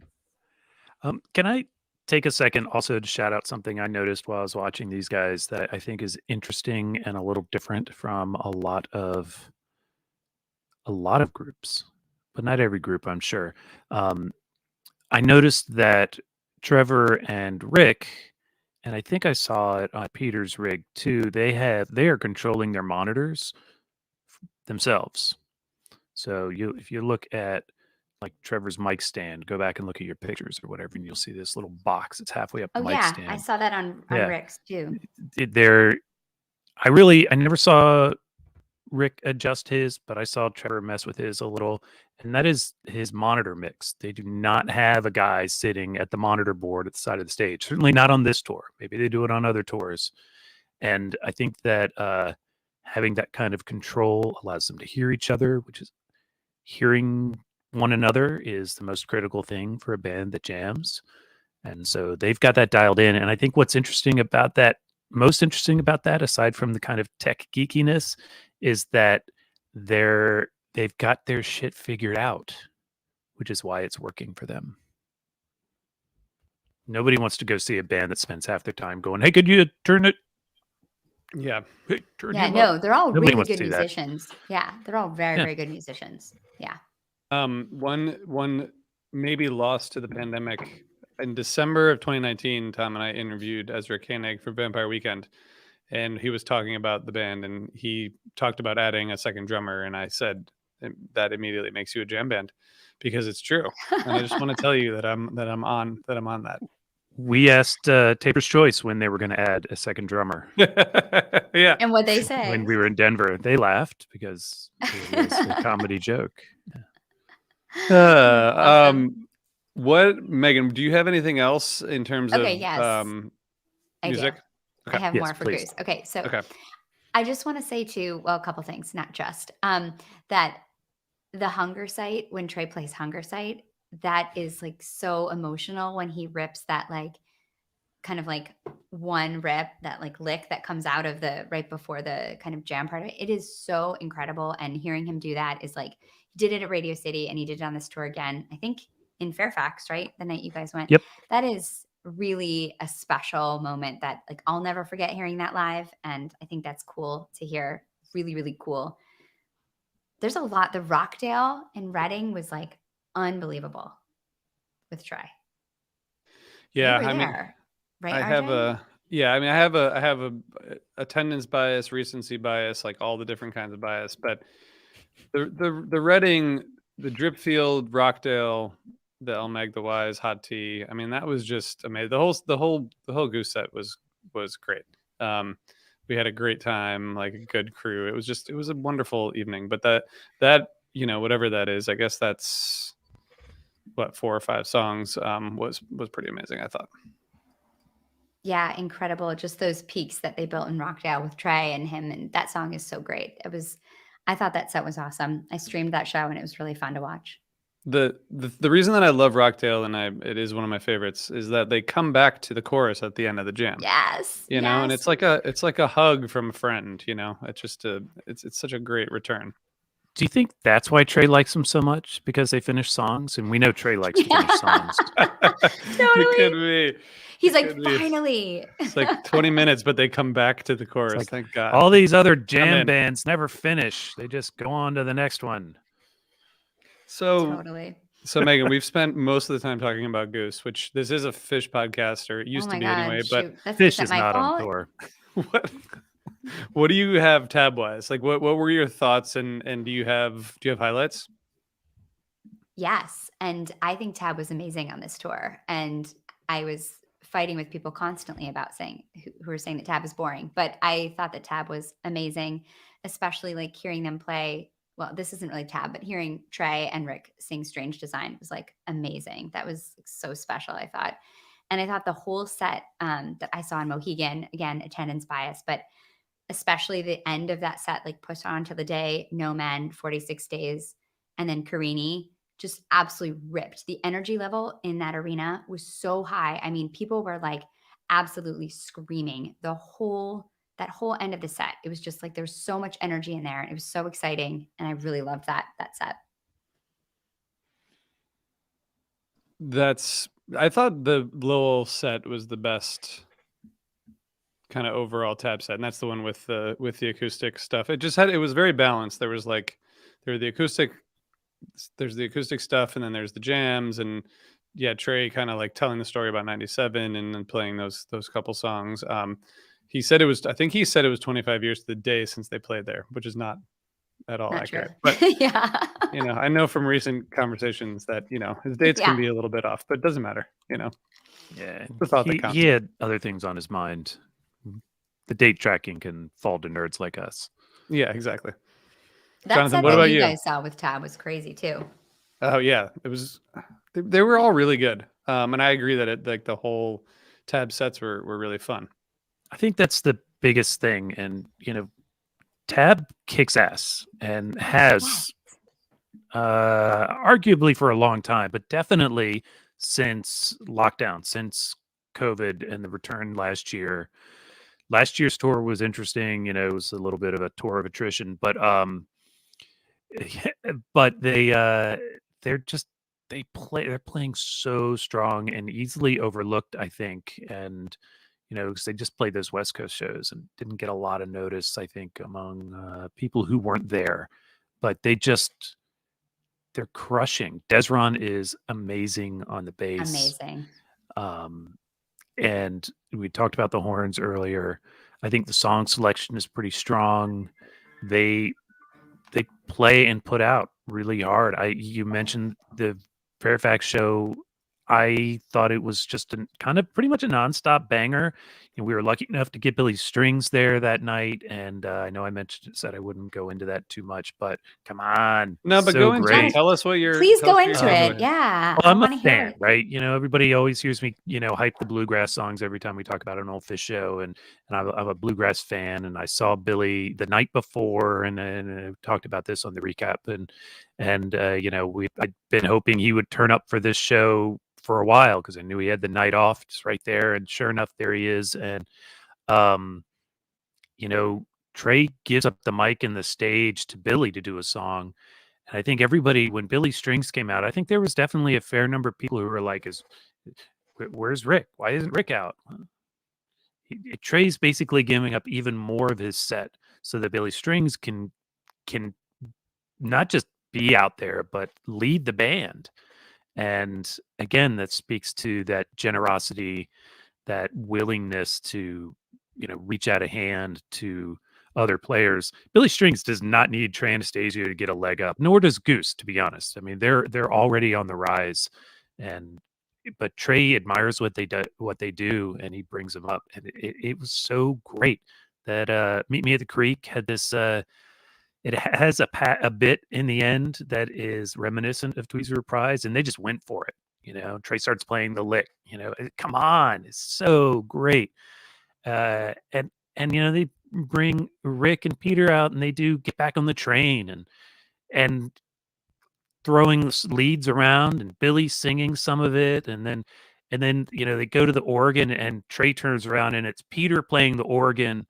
B: Can I take a second also to shout out something I noticed while I was watching these guys that I think is interesting and a little different from a lot of groups, but not every group, I'm sure. I noticed that Trevor and Rick, and I think I saw it on Peter's rig too, they are controlling their monitors themselves. So if you look at like Trevor's mic stand, go back and look at your pictures or whatever, and you'll see this little box that's halfway up the
A: Oh
B: mic
A: yeah, I
B: stand.
A: saw that on
B: Yeah.
A: Rick's too.
B: I never saw Rick adjust his, but I saw Trevor mess with his a little, and that is his monitor mix. They do not have a guy sitting at the monitor board at the side of the stage. Certainly not on this tour. Maybe they do it on other tours. And I think that having that kind of control allows them to hear each other, which is hearing one another is the most critical thing for a band that jams. And so they've got that dialed in. And I think what's most interesting about that, aside from the kind of tech geekiness, is that they've got their shit figured out, which is why it's working for them. Nobody wants to go see a band that spends half their time going, "Hey, could you turn it?"
C: Yeah.
B: Hey, turn
A: Yeah,
B: him
A: no,
B: up.
A: they're all
B: Nobody
A: really
B: wants to
A: good
B: see that.
A: musicians. Yeah, they're all very,
B: Yeah.
A: very good musicians. Yeah.
C: One maybe lost to the pandemic. In December of 2019, Tom and I interviewed Ezra Koenig for Vampire Weekend, and he was talking about the band, and he talked about adding a second drummer, and I said that immediately makes you a jam band, because it's true. And I just want to tell you that I'm on that.
B: We asked Taper's Choice when they were going to add a second drummer.
C: Yeah.
A: And what they say.
B: When we were in Denver, they laughed because it was a comedy joke.
A: Awesome.
C: What, Megan, do you have anything else in terms
A: Okay,
C: of
A: yes. I
C: music?
A: do.
C: Okay.
A: I have
B: Yes,
A: more for
B: please.
A: Goose. Okay, so
C: Okay.
A: I just want to say too, well, a couple things, not just that the Hunger Site, when Trey plays Hunger Site, that is like so emotional when he rips that like kind of like one rip, that like lick that comes out of the right before the kind of jam part of it. It is so incredible. And hearing him do that is like, he did it at Radio City and he did it on this tour again, I think in Fairfax, right? The night you guys went.
B: Yep.
A: That is really a special moment that like I'll never forget hearing that live. And I think that's cool to hear. Really, really cool. There's a lot. The Rockdale in Reading was like unbelievable with Trey.
C: Yeah,
A: You were
C: I mean,
A: there, right?
C: I
A: RJ?
C: have a attendance bias, recency bias, like all the different kinds of bias. But the Reading, the Dripfield, Rockdale, the El Mag, the Wise, Hot Tea. I mean, that was just amazing. The whole Goose set was great. We had a great time, like a good crew. It was a wonderful evening. But that whatever that is, I guess that's what 4 or 5 songs was pretty amazing, I thought.
A: Yeah, incredible. Just those peaks that they built in Rockdale with Trey and him. And that song is so great. I thought that set was awesome. I streamed that show and it was really fun to watch.
C: The reason that I love Rockdale and it is one of my favorites is that they come back to the chorus at the end of the jam.
A: Yes.
C: You know, and it's like a hug from a friend, It's just it's such a great return.
B: Do you think that's why Trey likes them so much? Because they finish songs? And we know Trey likes to finish songs.
A: Totally.
C: It could be.
A: He's like, finally.
C: It's like 20 minutes, but they come back to the chorus.
B: Like,
C: thank God.
B: All these other jam bands never finish. They just go on to the next one.
C: So Megan, we've spent most of the time talking about Goose, which this is a Fish podcast, or it used to be anyway. But
B: Fish is not on tour.
C: What do you have tab wise? Like what were your thoughts and do you have highlights?
A: Yes, and I think Tab was amazing on this tour, and I was fighting with people constantly about saying who were saying that Tab is boring, but I thought that Tab was amazing, especially like hearing them play. Well, this isn't really Tab, but hearing Trey and Rick sing "Strange Design" was like amazing. That was so special, I thought, and I thought the whole set that I saw in Mohegan, again, attendance bias, but especially the end of that set, like Push On to the Day, No Men, 46 Days, and then Carini just absolutely ripped. The energy level in that arena was so high. I mean, people were like absolutely screaming that whole end of the set. It was just like there's so much energy in there. It was so exciting. And I really loved that set.
C: I thought the Lowell set was the best kind of overall Tab set, and that's the one with the acoustic stuff. It was very balanced. There was like there's the acoustic stuff, and then there's the jams, and yeah, Trey kind of like telling the story about 97 and then playing those couple songs. He said I think he said it was 25 years to the day since they played there, which is not at all
A: Not
C: accurate.
A: true.
C: But
A: Yeah.
C: I know from recent conversations that his dates can
A: Yeah.
C: be a little bit off, but it doesn't matter.
B: Yeah,
C: the thought that counts.
B: he had other things on his mind. The date tracking can fall to nerds like us.
C: Yeah, exactly.
A: That
C: Jonathan,
A: set
C: what
A: that
C: about
A: you
C: you?
A: guys saw with Tab was crazy too.
C: Oh yeah, it was. They were all really good, and I agree that like the whole Tab sets were really fun.
B: I think that's the biggest thing, and Tab kicks ass and has arguably for a long time, but definitely since lockdown, since COVID and the return last year. Last year's tour was interesting. It was a little bit of a tour of attrition, but but they're playing so strong and easily overlooked, I think. And 'cause they just played those West Coast shows and didn't get a lot of notice, I think, among people who weren't there. But they're crushing. Desron is amazing on the bass.
A: Amazing.
B: And we talked about the horns earlier. I think the song selection is pretty strong. They play and put out really hard. You mentioned the Fairfax show. I thought it was just kind of pretty much a nonstop banger. We were lucky enough to get Billy Strings there that night, and I know I said I wouldn't go into that too much, but come on,
C: no, but
B: so
C: go into
B: great.
C: it. Tell us what you're.
A: Please go into it. Yeah,
B: well, I'm
A: I want
B: a
A: to hear
B: fan,
A: it.
B: right? Everybody always hears me, hype the bluegrass songs every time we talk about an old Fish show, and I'm a bluegrass fan. And I saw Billy the night before, and I talked about this on the recap, and I'd been hoping he would turn up for this show for a while because I knew he had the night off just right there, and sure enough, there he is. And Trey gives up the mic and the stage to Billy to do a song. And I think everybody, when Billy Strings came out, I think there was definitely a fair number of people who were like, where's Rick? Why isn't Rick out? Trey's basically giving up even more of his set so that Billy Strings can not just be out there, but lead the band. And again, that speaks to that generosity, that willingness to, reach out a hand to other players. Billy Strings does not need Trey Anastasio to get a leg up, nor does Goose, to be honest. I mean, they're already on the rise, but Trey admires what they do, and he brings them up. And it was so great that Meet Me at the Creek had this. It has a bit in the end that is reminiscent of Tweezer Reprise, and they just went for it. Trey starts playing the lick. Come on, it's so great. And they bring Rick and Peter out, and they do Get Back on the Train, and throwing leads around, and Billy singing some of it, and then they go to the organ, and Trey turns around, and it's Peter playing the organ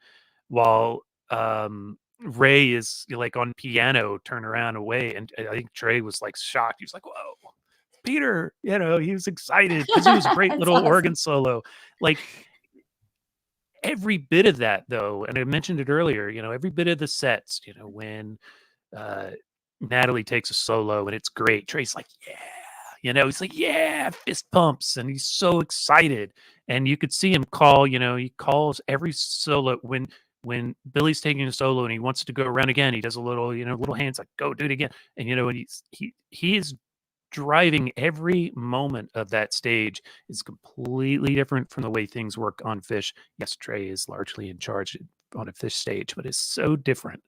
B: while Ray is like on piano, turn around away, and I think Trey was like shocked. He was like, "Whoa, Peter!" He was excited because it was a great little
A: awesome.
B: organ solo. Like every bit of that, though, and I mentioned it earlier. Every bit of the sets. When Natalie takes a solo and it's great, Trey's like, "Yeah." He's like, "Yeah," fist pumps, and he's so excited. And you could see him call. He calls every solo when Billy's taking a solo and he wants to go around again, he does a little, little hands like, "Go do it again." And when he is driving every moment of that stage is completely different from the way things work on Fish. Yes, Trey is largely in charge on a Fish stage, but it's so different.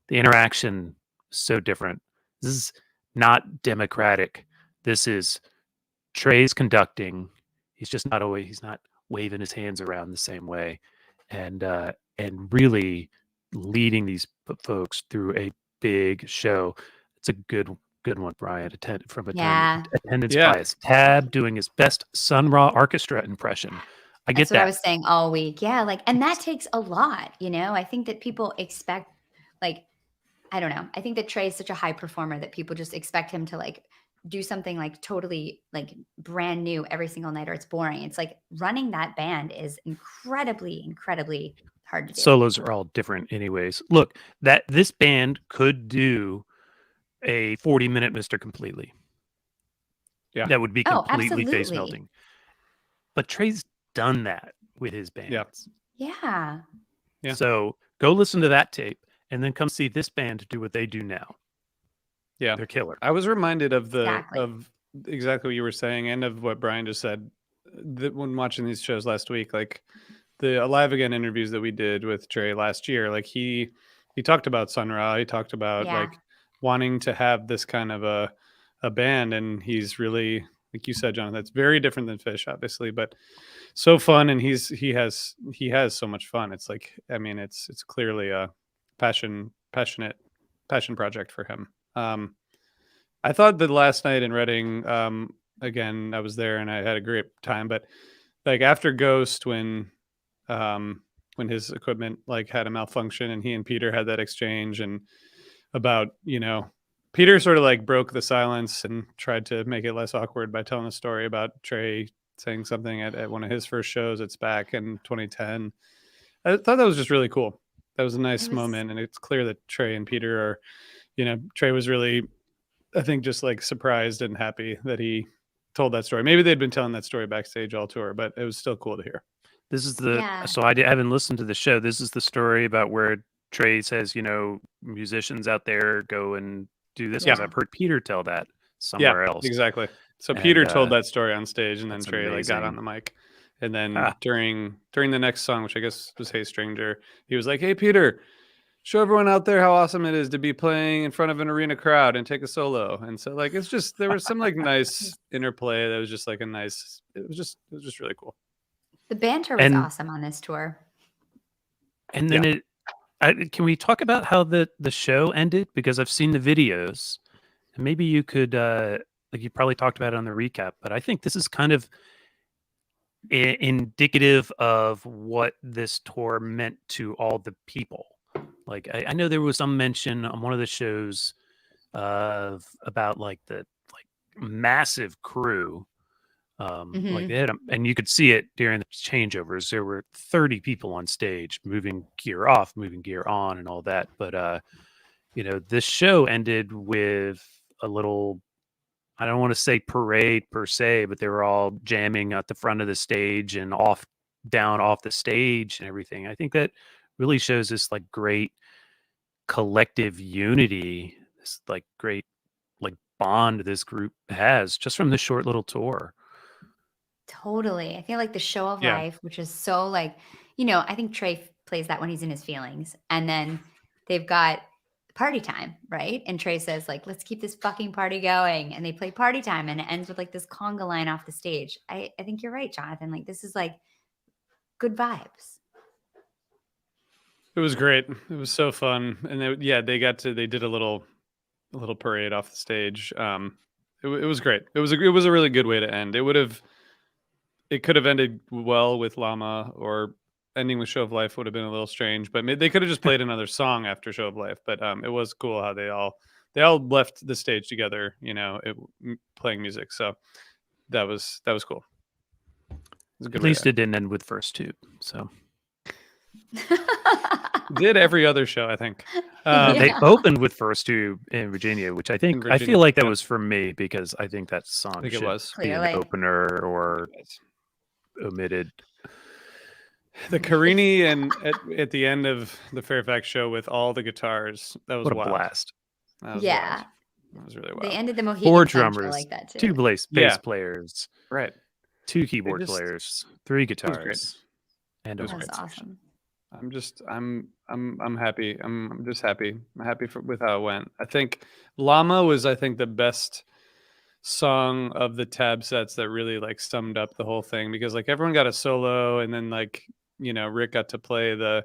B: The interaction so different. This is not democratic. This is Trey's conducting. He's not waving his hands around the same way, and really leading these folks through a big show. It's a good one, Brian.
A: Yeah.
B: Attendance
C: Yeah.
B: bias. Tab doing his best Sun Ra Orchestra impression. I get
A: That's what I
B: that.
A: was saying all week. Yeah, like, and that takes a lot, you know? I think that people expect, like, I don't know. I think that Trey is such a high performer that people just expect him to like do something like totally like brand new every single night, or it's boring. It's like running that band is incredibly, incredibly hard to do.
B: Solos are all different anyways. Look, this band could do a 40-minute Mr. Completely.
C: Yeah.
B: That would be completely face
A: absolutely.
B: melting. But Trey's done that with his bands.
A: Yeah.
C: Yeah.
B: So go listen to that tape and then come see this band do what they do now.
C: Yeah.
B: They're killer.
C: I was reminded of
A: Exactly.
C: of exactly what you were saying and of what Brian just said when watching these shows last week. Like the Alive Again interviews that we did with Trey last year, like he talked about Sun Ra. He talked about like wanting to have this kind of a band, and he's really, like you said, Jonathan, that's very different than Fish, obviously, but so fun, and he has so much fun. It's like, I mean, it's clearly a passion project for him. I thought that last night in Reading, again, I was there and I had a great time, but like after Ghost, when his equipment like had a malfunction and he and Peter had that exchange, and about, you know, Peter sort of like broke the silence and tried to make it less awkward by telling a story about Trey saying something at one of his first shows at SPAC in 2010. I thought that was just really cool. That was a nice moment. And it's clear that Trey and Peter are, you know, Trey was really, I think, just like surprised and happy that he told that story. Maybe they'd been telling that story backstage all tour, but it was still cool to hear.
B: This is so I haven't listened to the show. This is the story about where Trey says, you know, musicians out there go and do this. Because I've heard Peter tell that somewhere else.
C: Exactly. So Peter told that story on stage, and then Trey like got on the mic. And then during the next song, which I guess was Hey Stranger, he was like, "Hey Peter, show everyone out there how awesome it is to be playing in front of an arena crowd and take a solo." And so like, it's just, there was some like nice interplay that was just like a nice, it was just really cool.
A: The banter was awesome on this tour.
B: And then can we talk about how the show ended? Because I've seen the videos, and maybe you could, like you probably talked about it on the recap, but I think this is kind of indicative of what this tour meant to all the people. Like I know there was some mention on one of the shows about like the massive crew. Like they had and you could see it during the changeovers. There were 30 people on stage, moving gear off, moving gear on, and all that. But you know, this show ended with a little, I don't want to say parade per se, but they were all jamming at the front of the stage and down off the stage and everything. I think that really shows this like great collective unity, this like great like bond this group has just from this short little tour.
A: Totally. I feel like the show of life, which is so like, you know, I think Trey plays that when he's in his feelings. And then they've got party time, right? And Trey says like, let's keep this fucking party going. And they play party time, and it ends with like this conga line off the stage. I think you're right, Jonathan. Like, this is like good vibes.
C: It was great. It was so fun. And they did a little parade off the stage. It was great. It was a really good way to end. It could have ended well with Llama, or ending with Show of Life would have been a little strange, but they could have just played another song after Show of Life. But it was cool how they all left the stage together, you know, playing music. So that was cool.
B: At least it didn't end with First Tube. So
C: did every other show, I think.
B: They opened with First Tube in Virginia, which I feel like that was for me, because I think that song should be an opener or omitted.
C: The Carini and at the end of the Fairfax show with all the guitars, that was
B: what a
C: wild.
B: blast.
C: That was
A: wild.
C: That was really
A: They
C: wild.
A: ended the Mohegan
B: 4
A: Punch. I
B: drummers,
A: like that too.
B: 2 bass players,
C: Right.
B: 2 keyboard
C: just-
B: players, 3
C: great.
B: guitars, and a
C: It was
A: That was
B: horn section.
A: awesome.
C: I'm happy. I'm just happy. I'm happy with how it went. I think Llama was the best song of the tab sets that really like summed up the whole thing, because like everyone got a solo, and then like, you know, Rick got to play the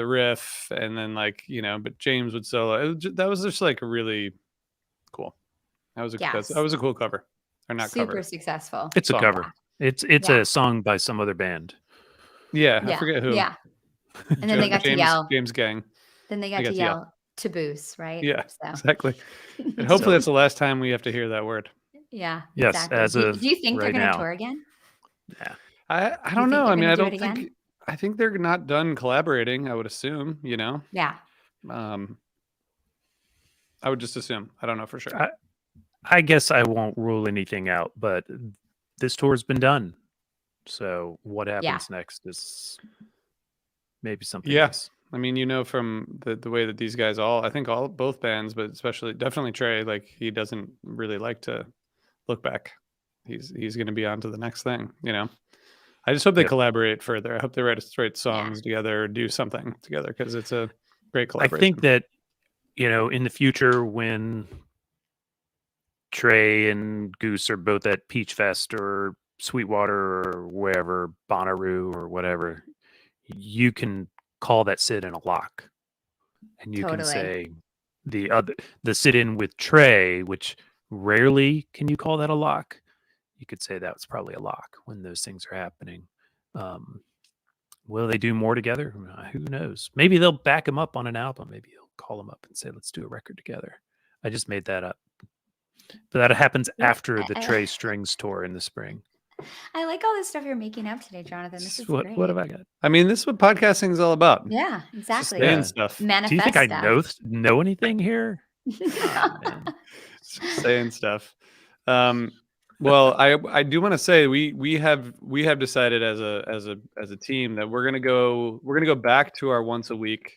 C: riff, and then like, you know, but James would solo. That was just like really cool. That was a cool cover. Or not
A: Super
C: cover.
A: successful.
B: It's
C: Song.
B: a cover. It's
A: Yeah.
B: a song by some other band.
C: Yeah, I forget who.
A: Yeah. And then they got to yell.
C: James Gang.
A: Then they got to yell to Goose, right?
C: Yeah,
A: So.
C: exactly. And hopefully that's the last time we have to hear that word.
A: Yeah.
B: Yes,
A: exactly.
B: as of
A: do you think they're
B: right
A: going to
B: now.
A: tour again?
B: Yeah.
C: I
A: You
C: don't
A: think
C: know.
A: they're
C: I mean,
A: gonna
C: I
A: do it
C: don't think.
A: again?
C: I think they're not done collaborating. I would assume. You know.
A: Yeah.
C: I would just assume. I don't know for sure.
B: I guess I won't rule anything out, but this tour's been done. So what happens next is maybe something else.
C: I mean, you know, from the way that these guys I think both bands, but definitely Trey, like he doesn't really like to look back. He's going to be on to the next thing, you know. I just hope they collaborate further. I hope they write songs together or do something together, because it's a great collaboration.
B: I think that, you know, in the future when Trey and Goose are both at Peach Fest or Sweetwater or wherever, Bonnaroo or whatever, you can call that sit-in a lock. And you can say the sit-in with Trey, which rarely can you call that a lock. You could say that was probably a lock when those things are happening. Will they do more together? Who knows? Maybe they'll back him up on an album. Maybe he'll call him up and say, let's do a record together. I just made that up. But that happens after the Trey Strings tour in the spring.
A: I like all this stuff you're making up today, Jonathan. This is great.
B: What have I got?
C: I mean, this is what podcasting is all about.
A: Yeah, exactly.
C: Saying stuff.
A: Manifest
B: Do you think
A: stuff.
B: I know anything here?
C: Saying stuff. Well, I do want to say we have decided as a team that we're gonna go back to our once a week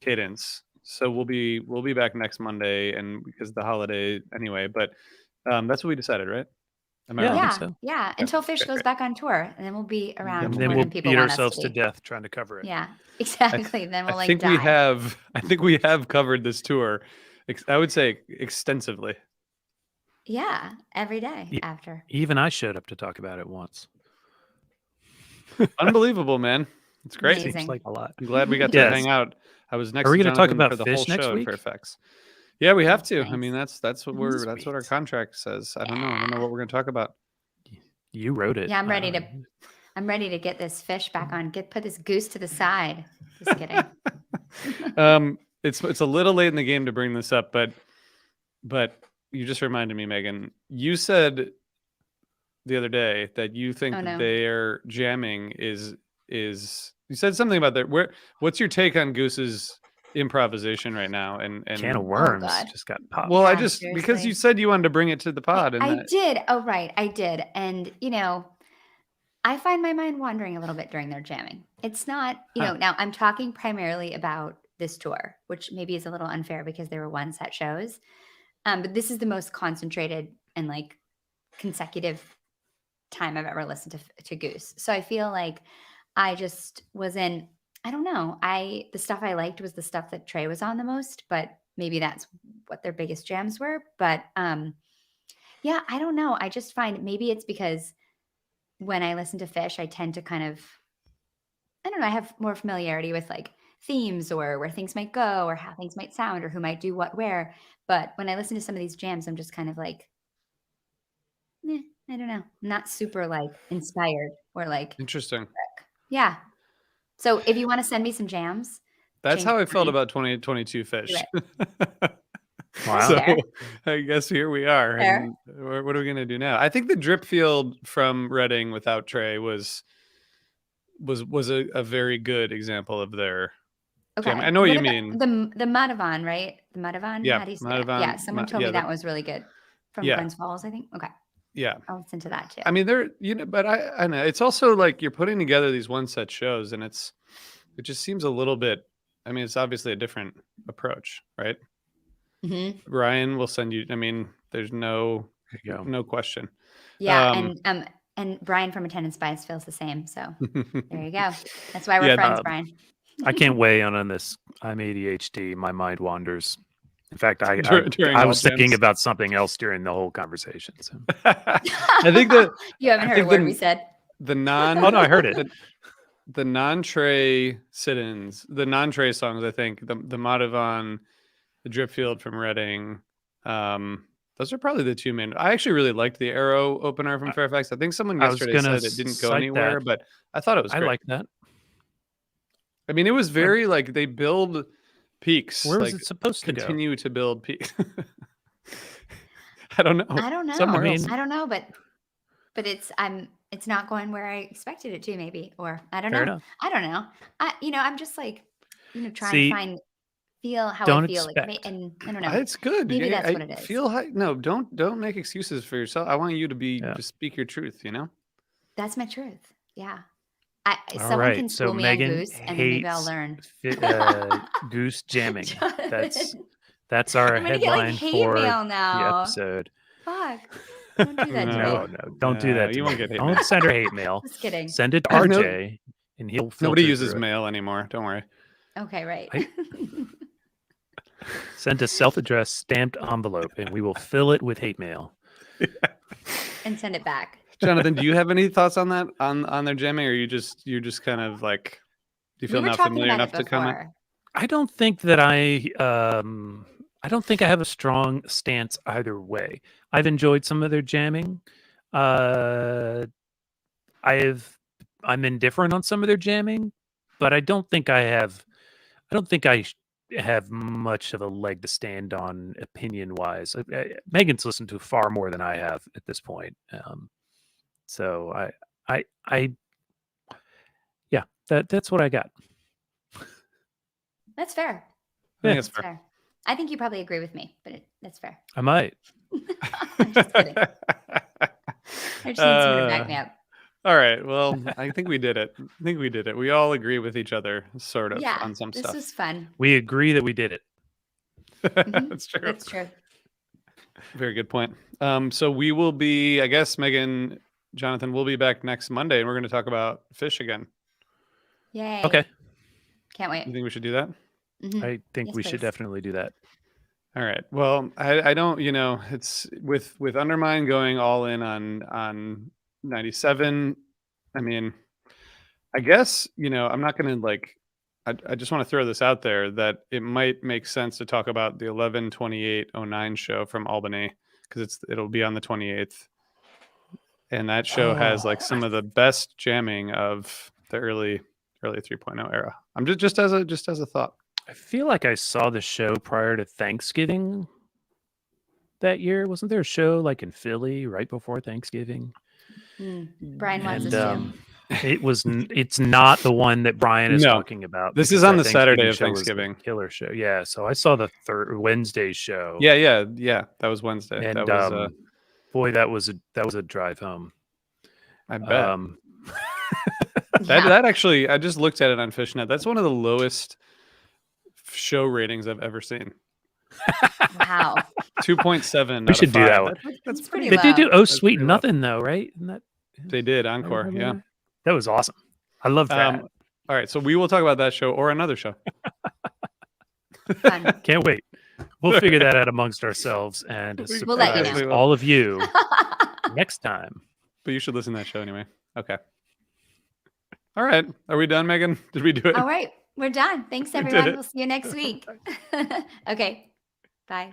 C: cadence. So we'll be back next Monday, and because of the holiday anyway. But that's what we decided, right? Am I
B: Yeah,
C: wrong?
B: I think so.
A: Yeah. Until Fish goes back on tour, and then we'll be around.
B: And
A: more
B: then we'll
A: than people
B: beat
A: want us
B: ourselves to
A: be.
B: death trying to cover it.
A: Yeah, exactly. Then we'll
C: I think
A: die.
C: I think we have covered this tour. I would say extensively.
A: Yeah, every day after.
B: Even I showed up to talk about it once.
C: Unbelievable, man. It's great.
A: Amazing.
B: Seems like a lot.
C: I'm glad we got to hang out. I was next.
B: Are we
C: going to
B: talk about
C: for the
B: Fish
C: whole
B: next
C: show
B: week?
C: in Fairfax? Yeah, we have to.
A: Nice.
C: I mean, that's what that's what our contract says. I don't know what we're going to talk about.
B: You wrote it.
A: Yeah, I'm ready to get this Fish back on. Put this Goose to the side. Just kidding.
C: It's a little late in the game to bring this up, but you just reminded me, Megan. You said the other day that you think that their jamming is you said something about that. What's your take on Goose's improvisation right now? And
B: can of worms
A: God.
B: just got popped.
C: Well,
A: Yeah,
C: because you said you wanted to bring it to the pod, and
A: I did. Oh, right, I did. And you know, I find my mind wandering a little bit during their jamming. It's not, you know. Now I'm talking primarily about this tour, which maybe is a little unfair because there were one set shows. But this is the most concentrated and like consecutive time I've ever listened to Goose. So I feel like I just was in, I don't know. The stuff I liked was the stuff that Trey was on the most, but maybe that's what their biggest jams were. But yeah, I don't know. I just find maybe it's because when I listen to Fish, I tend to kind of, I don't know, I have more familiarity with like themes or where things might go or how things might sound or who might do what where. But when I listen to some of these jams, I'm just kind of like, I don't know. I'm not super like inspired or like
C: interesting.
A: Yeah. So if you want to send me some jams,
C: that's how I felt about 2022 Fish.
B: Wow.
C: So I guess here we are. And what are we gonna do now? I think the Drip Field from Reading without Trey was a very good example of their.
A: Okay,
C: I know what you mean.
A: The Madhavan, right? The Madhavan.
C: Yeah,
A: How do you say
C: Madhavan.
A: Yeah, someone told me that was really good from Glens Falls, I think. Okay.
C: Yeah,
A: I'll listen to that too.
C: I mean, but I know it's also like you're putting together these one set shows, and it just seems a little bit. I mean, it's obviously a different approach, right? Ryan will send you. I mean, there's no question.
A: Yeah, and Brian from Attendance Bias feels the same. So there you go. That's why we're friends, Brian.
B: I can't weigh in on this. I'm ADHD. My mind wanders. In fact, I was thinking about something else during the whole conversation. So.
C: I think that
A: you haven't heard a word we said.
C: Oh no, I heard it. The non-Trey sit-ins, the non-Trey songs. I think the Madhavan, the Dripfield from Reading. Those are probably the two main. I actually really liked the Arrow opener from Fairfax. I think someone yesterday said it didn't go anywhere, but I thought it was great.
B: I like that.
C: I mean, it was very like they build peaks.
B: Where was it supposed to
C: continue to build peaks? I don't know.
A: Somewhere else. I don't know, but it's not going where I expected it to, maybe, or I don't know.
B: Enough.
A: I don't know. I'm just like, trying to feel how I feel. Like, and I don't know.
C: It's good.
A: Maybe that's what it is.
C: No, don't make excuses for yourself. I want you to be just speak your truth.
A: That's my truth. Yeah. Someone can school me
B: Megan
A: on Goose, and then maybe I'll learn.
B: Goose jamming. That's our headline for the episode.
A: Fuck. Don't do that to me.
B: No, don't do that.
C: You won't get hate mail.
B: Don't send her hate mail.
A: Just kidding.
B: Send it to RJ, and he'll.
C: Nobody uses mail anymore. Don't worry.
A: Okay, right.
B: Send a self-addressed stamped envelope, and we will fill it with hate mail.
A: And send it back.
C: Jonathan, do you have any thoughts on that on their jamming, or you're just kind of like, do you feel not familiar enough to comment?
B: I don't think that I don't think I have a strong stance either way. I've enjoyed some of their jamming. I'm indifferent on some of their jamming, but I don't think I have much of a leg to stand on opinion wise. Megan's listened to far more than I have at this point. So that's what I got.
A: That's fair.
C: I think that's fair.
A: I think you probably agree with me, but that's fair.
B: I might.
A: I'm just kidding. I just need someone to back me up.
C: All right. Well, I think we did it. We all agree with each other, sort of, on some stuff.
A: This was fun.
B: We agree that we did it.
C: That's true.
A: That's true.
C: Very good point. So we will be, I guess, Megan, Jonathan, we'll be back next Monday, and we're going to talk about fish again.
A: Yay.
B: Okay.
A: Can't wait.
C: You think we should do that?
A: Mm-hmm.
B: I think we should definitely do that.
C: All right. Well, I don't, it's with Undermine going all in on 97. I mean, I guess, I'm not going to I just want to throw this out there that it might make sense to talk about the 11/28/09 show from Albany, because it'll be on the 28th. And that show has some of the best jamming of the early 3.0 era. I'm just as a thought.
B: I feel like I saw the show prior to Thanksgiving that year. Wasn't there a show in Philly right before Thanksgiving?
A: Brian wants us to.
B: It's not the one that Brian is talking about.
C: This is on the Saturday of Thanksgiving.
B: Killer show. Yeah. So I saw the Wednesday show.
C: Yeah. That was Wednesday.
B: And
C: that was,
B: boy, that was a drive home.
C: I bet. That actually, I just looked at it on Fishnet. That's one of the lowest show ratings I've ever seen.
A: Wow.
C: 2.7.
B: We should do that one.
A: That's pretty
B: low. They did do Oh Sweet Nothing though, right?
C: They did Encore. Yeah.
B: That was awesome. I love that.
C: All right, so we will talk about that show or another show.
A: Fun.
B: Can't wait. We'll figure that out amongst ourselves and
A: we'll let you know.
B: All of you next time.
C: But you should listen to that show anyway. Okay. All right. Are we done, Megan? Did we do it?
A: All right. We're done. Thanks, everyone. We'll see you next week. Okay. Bye.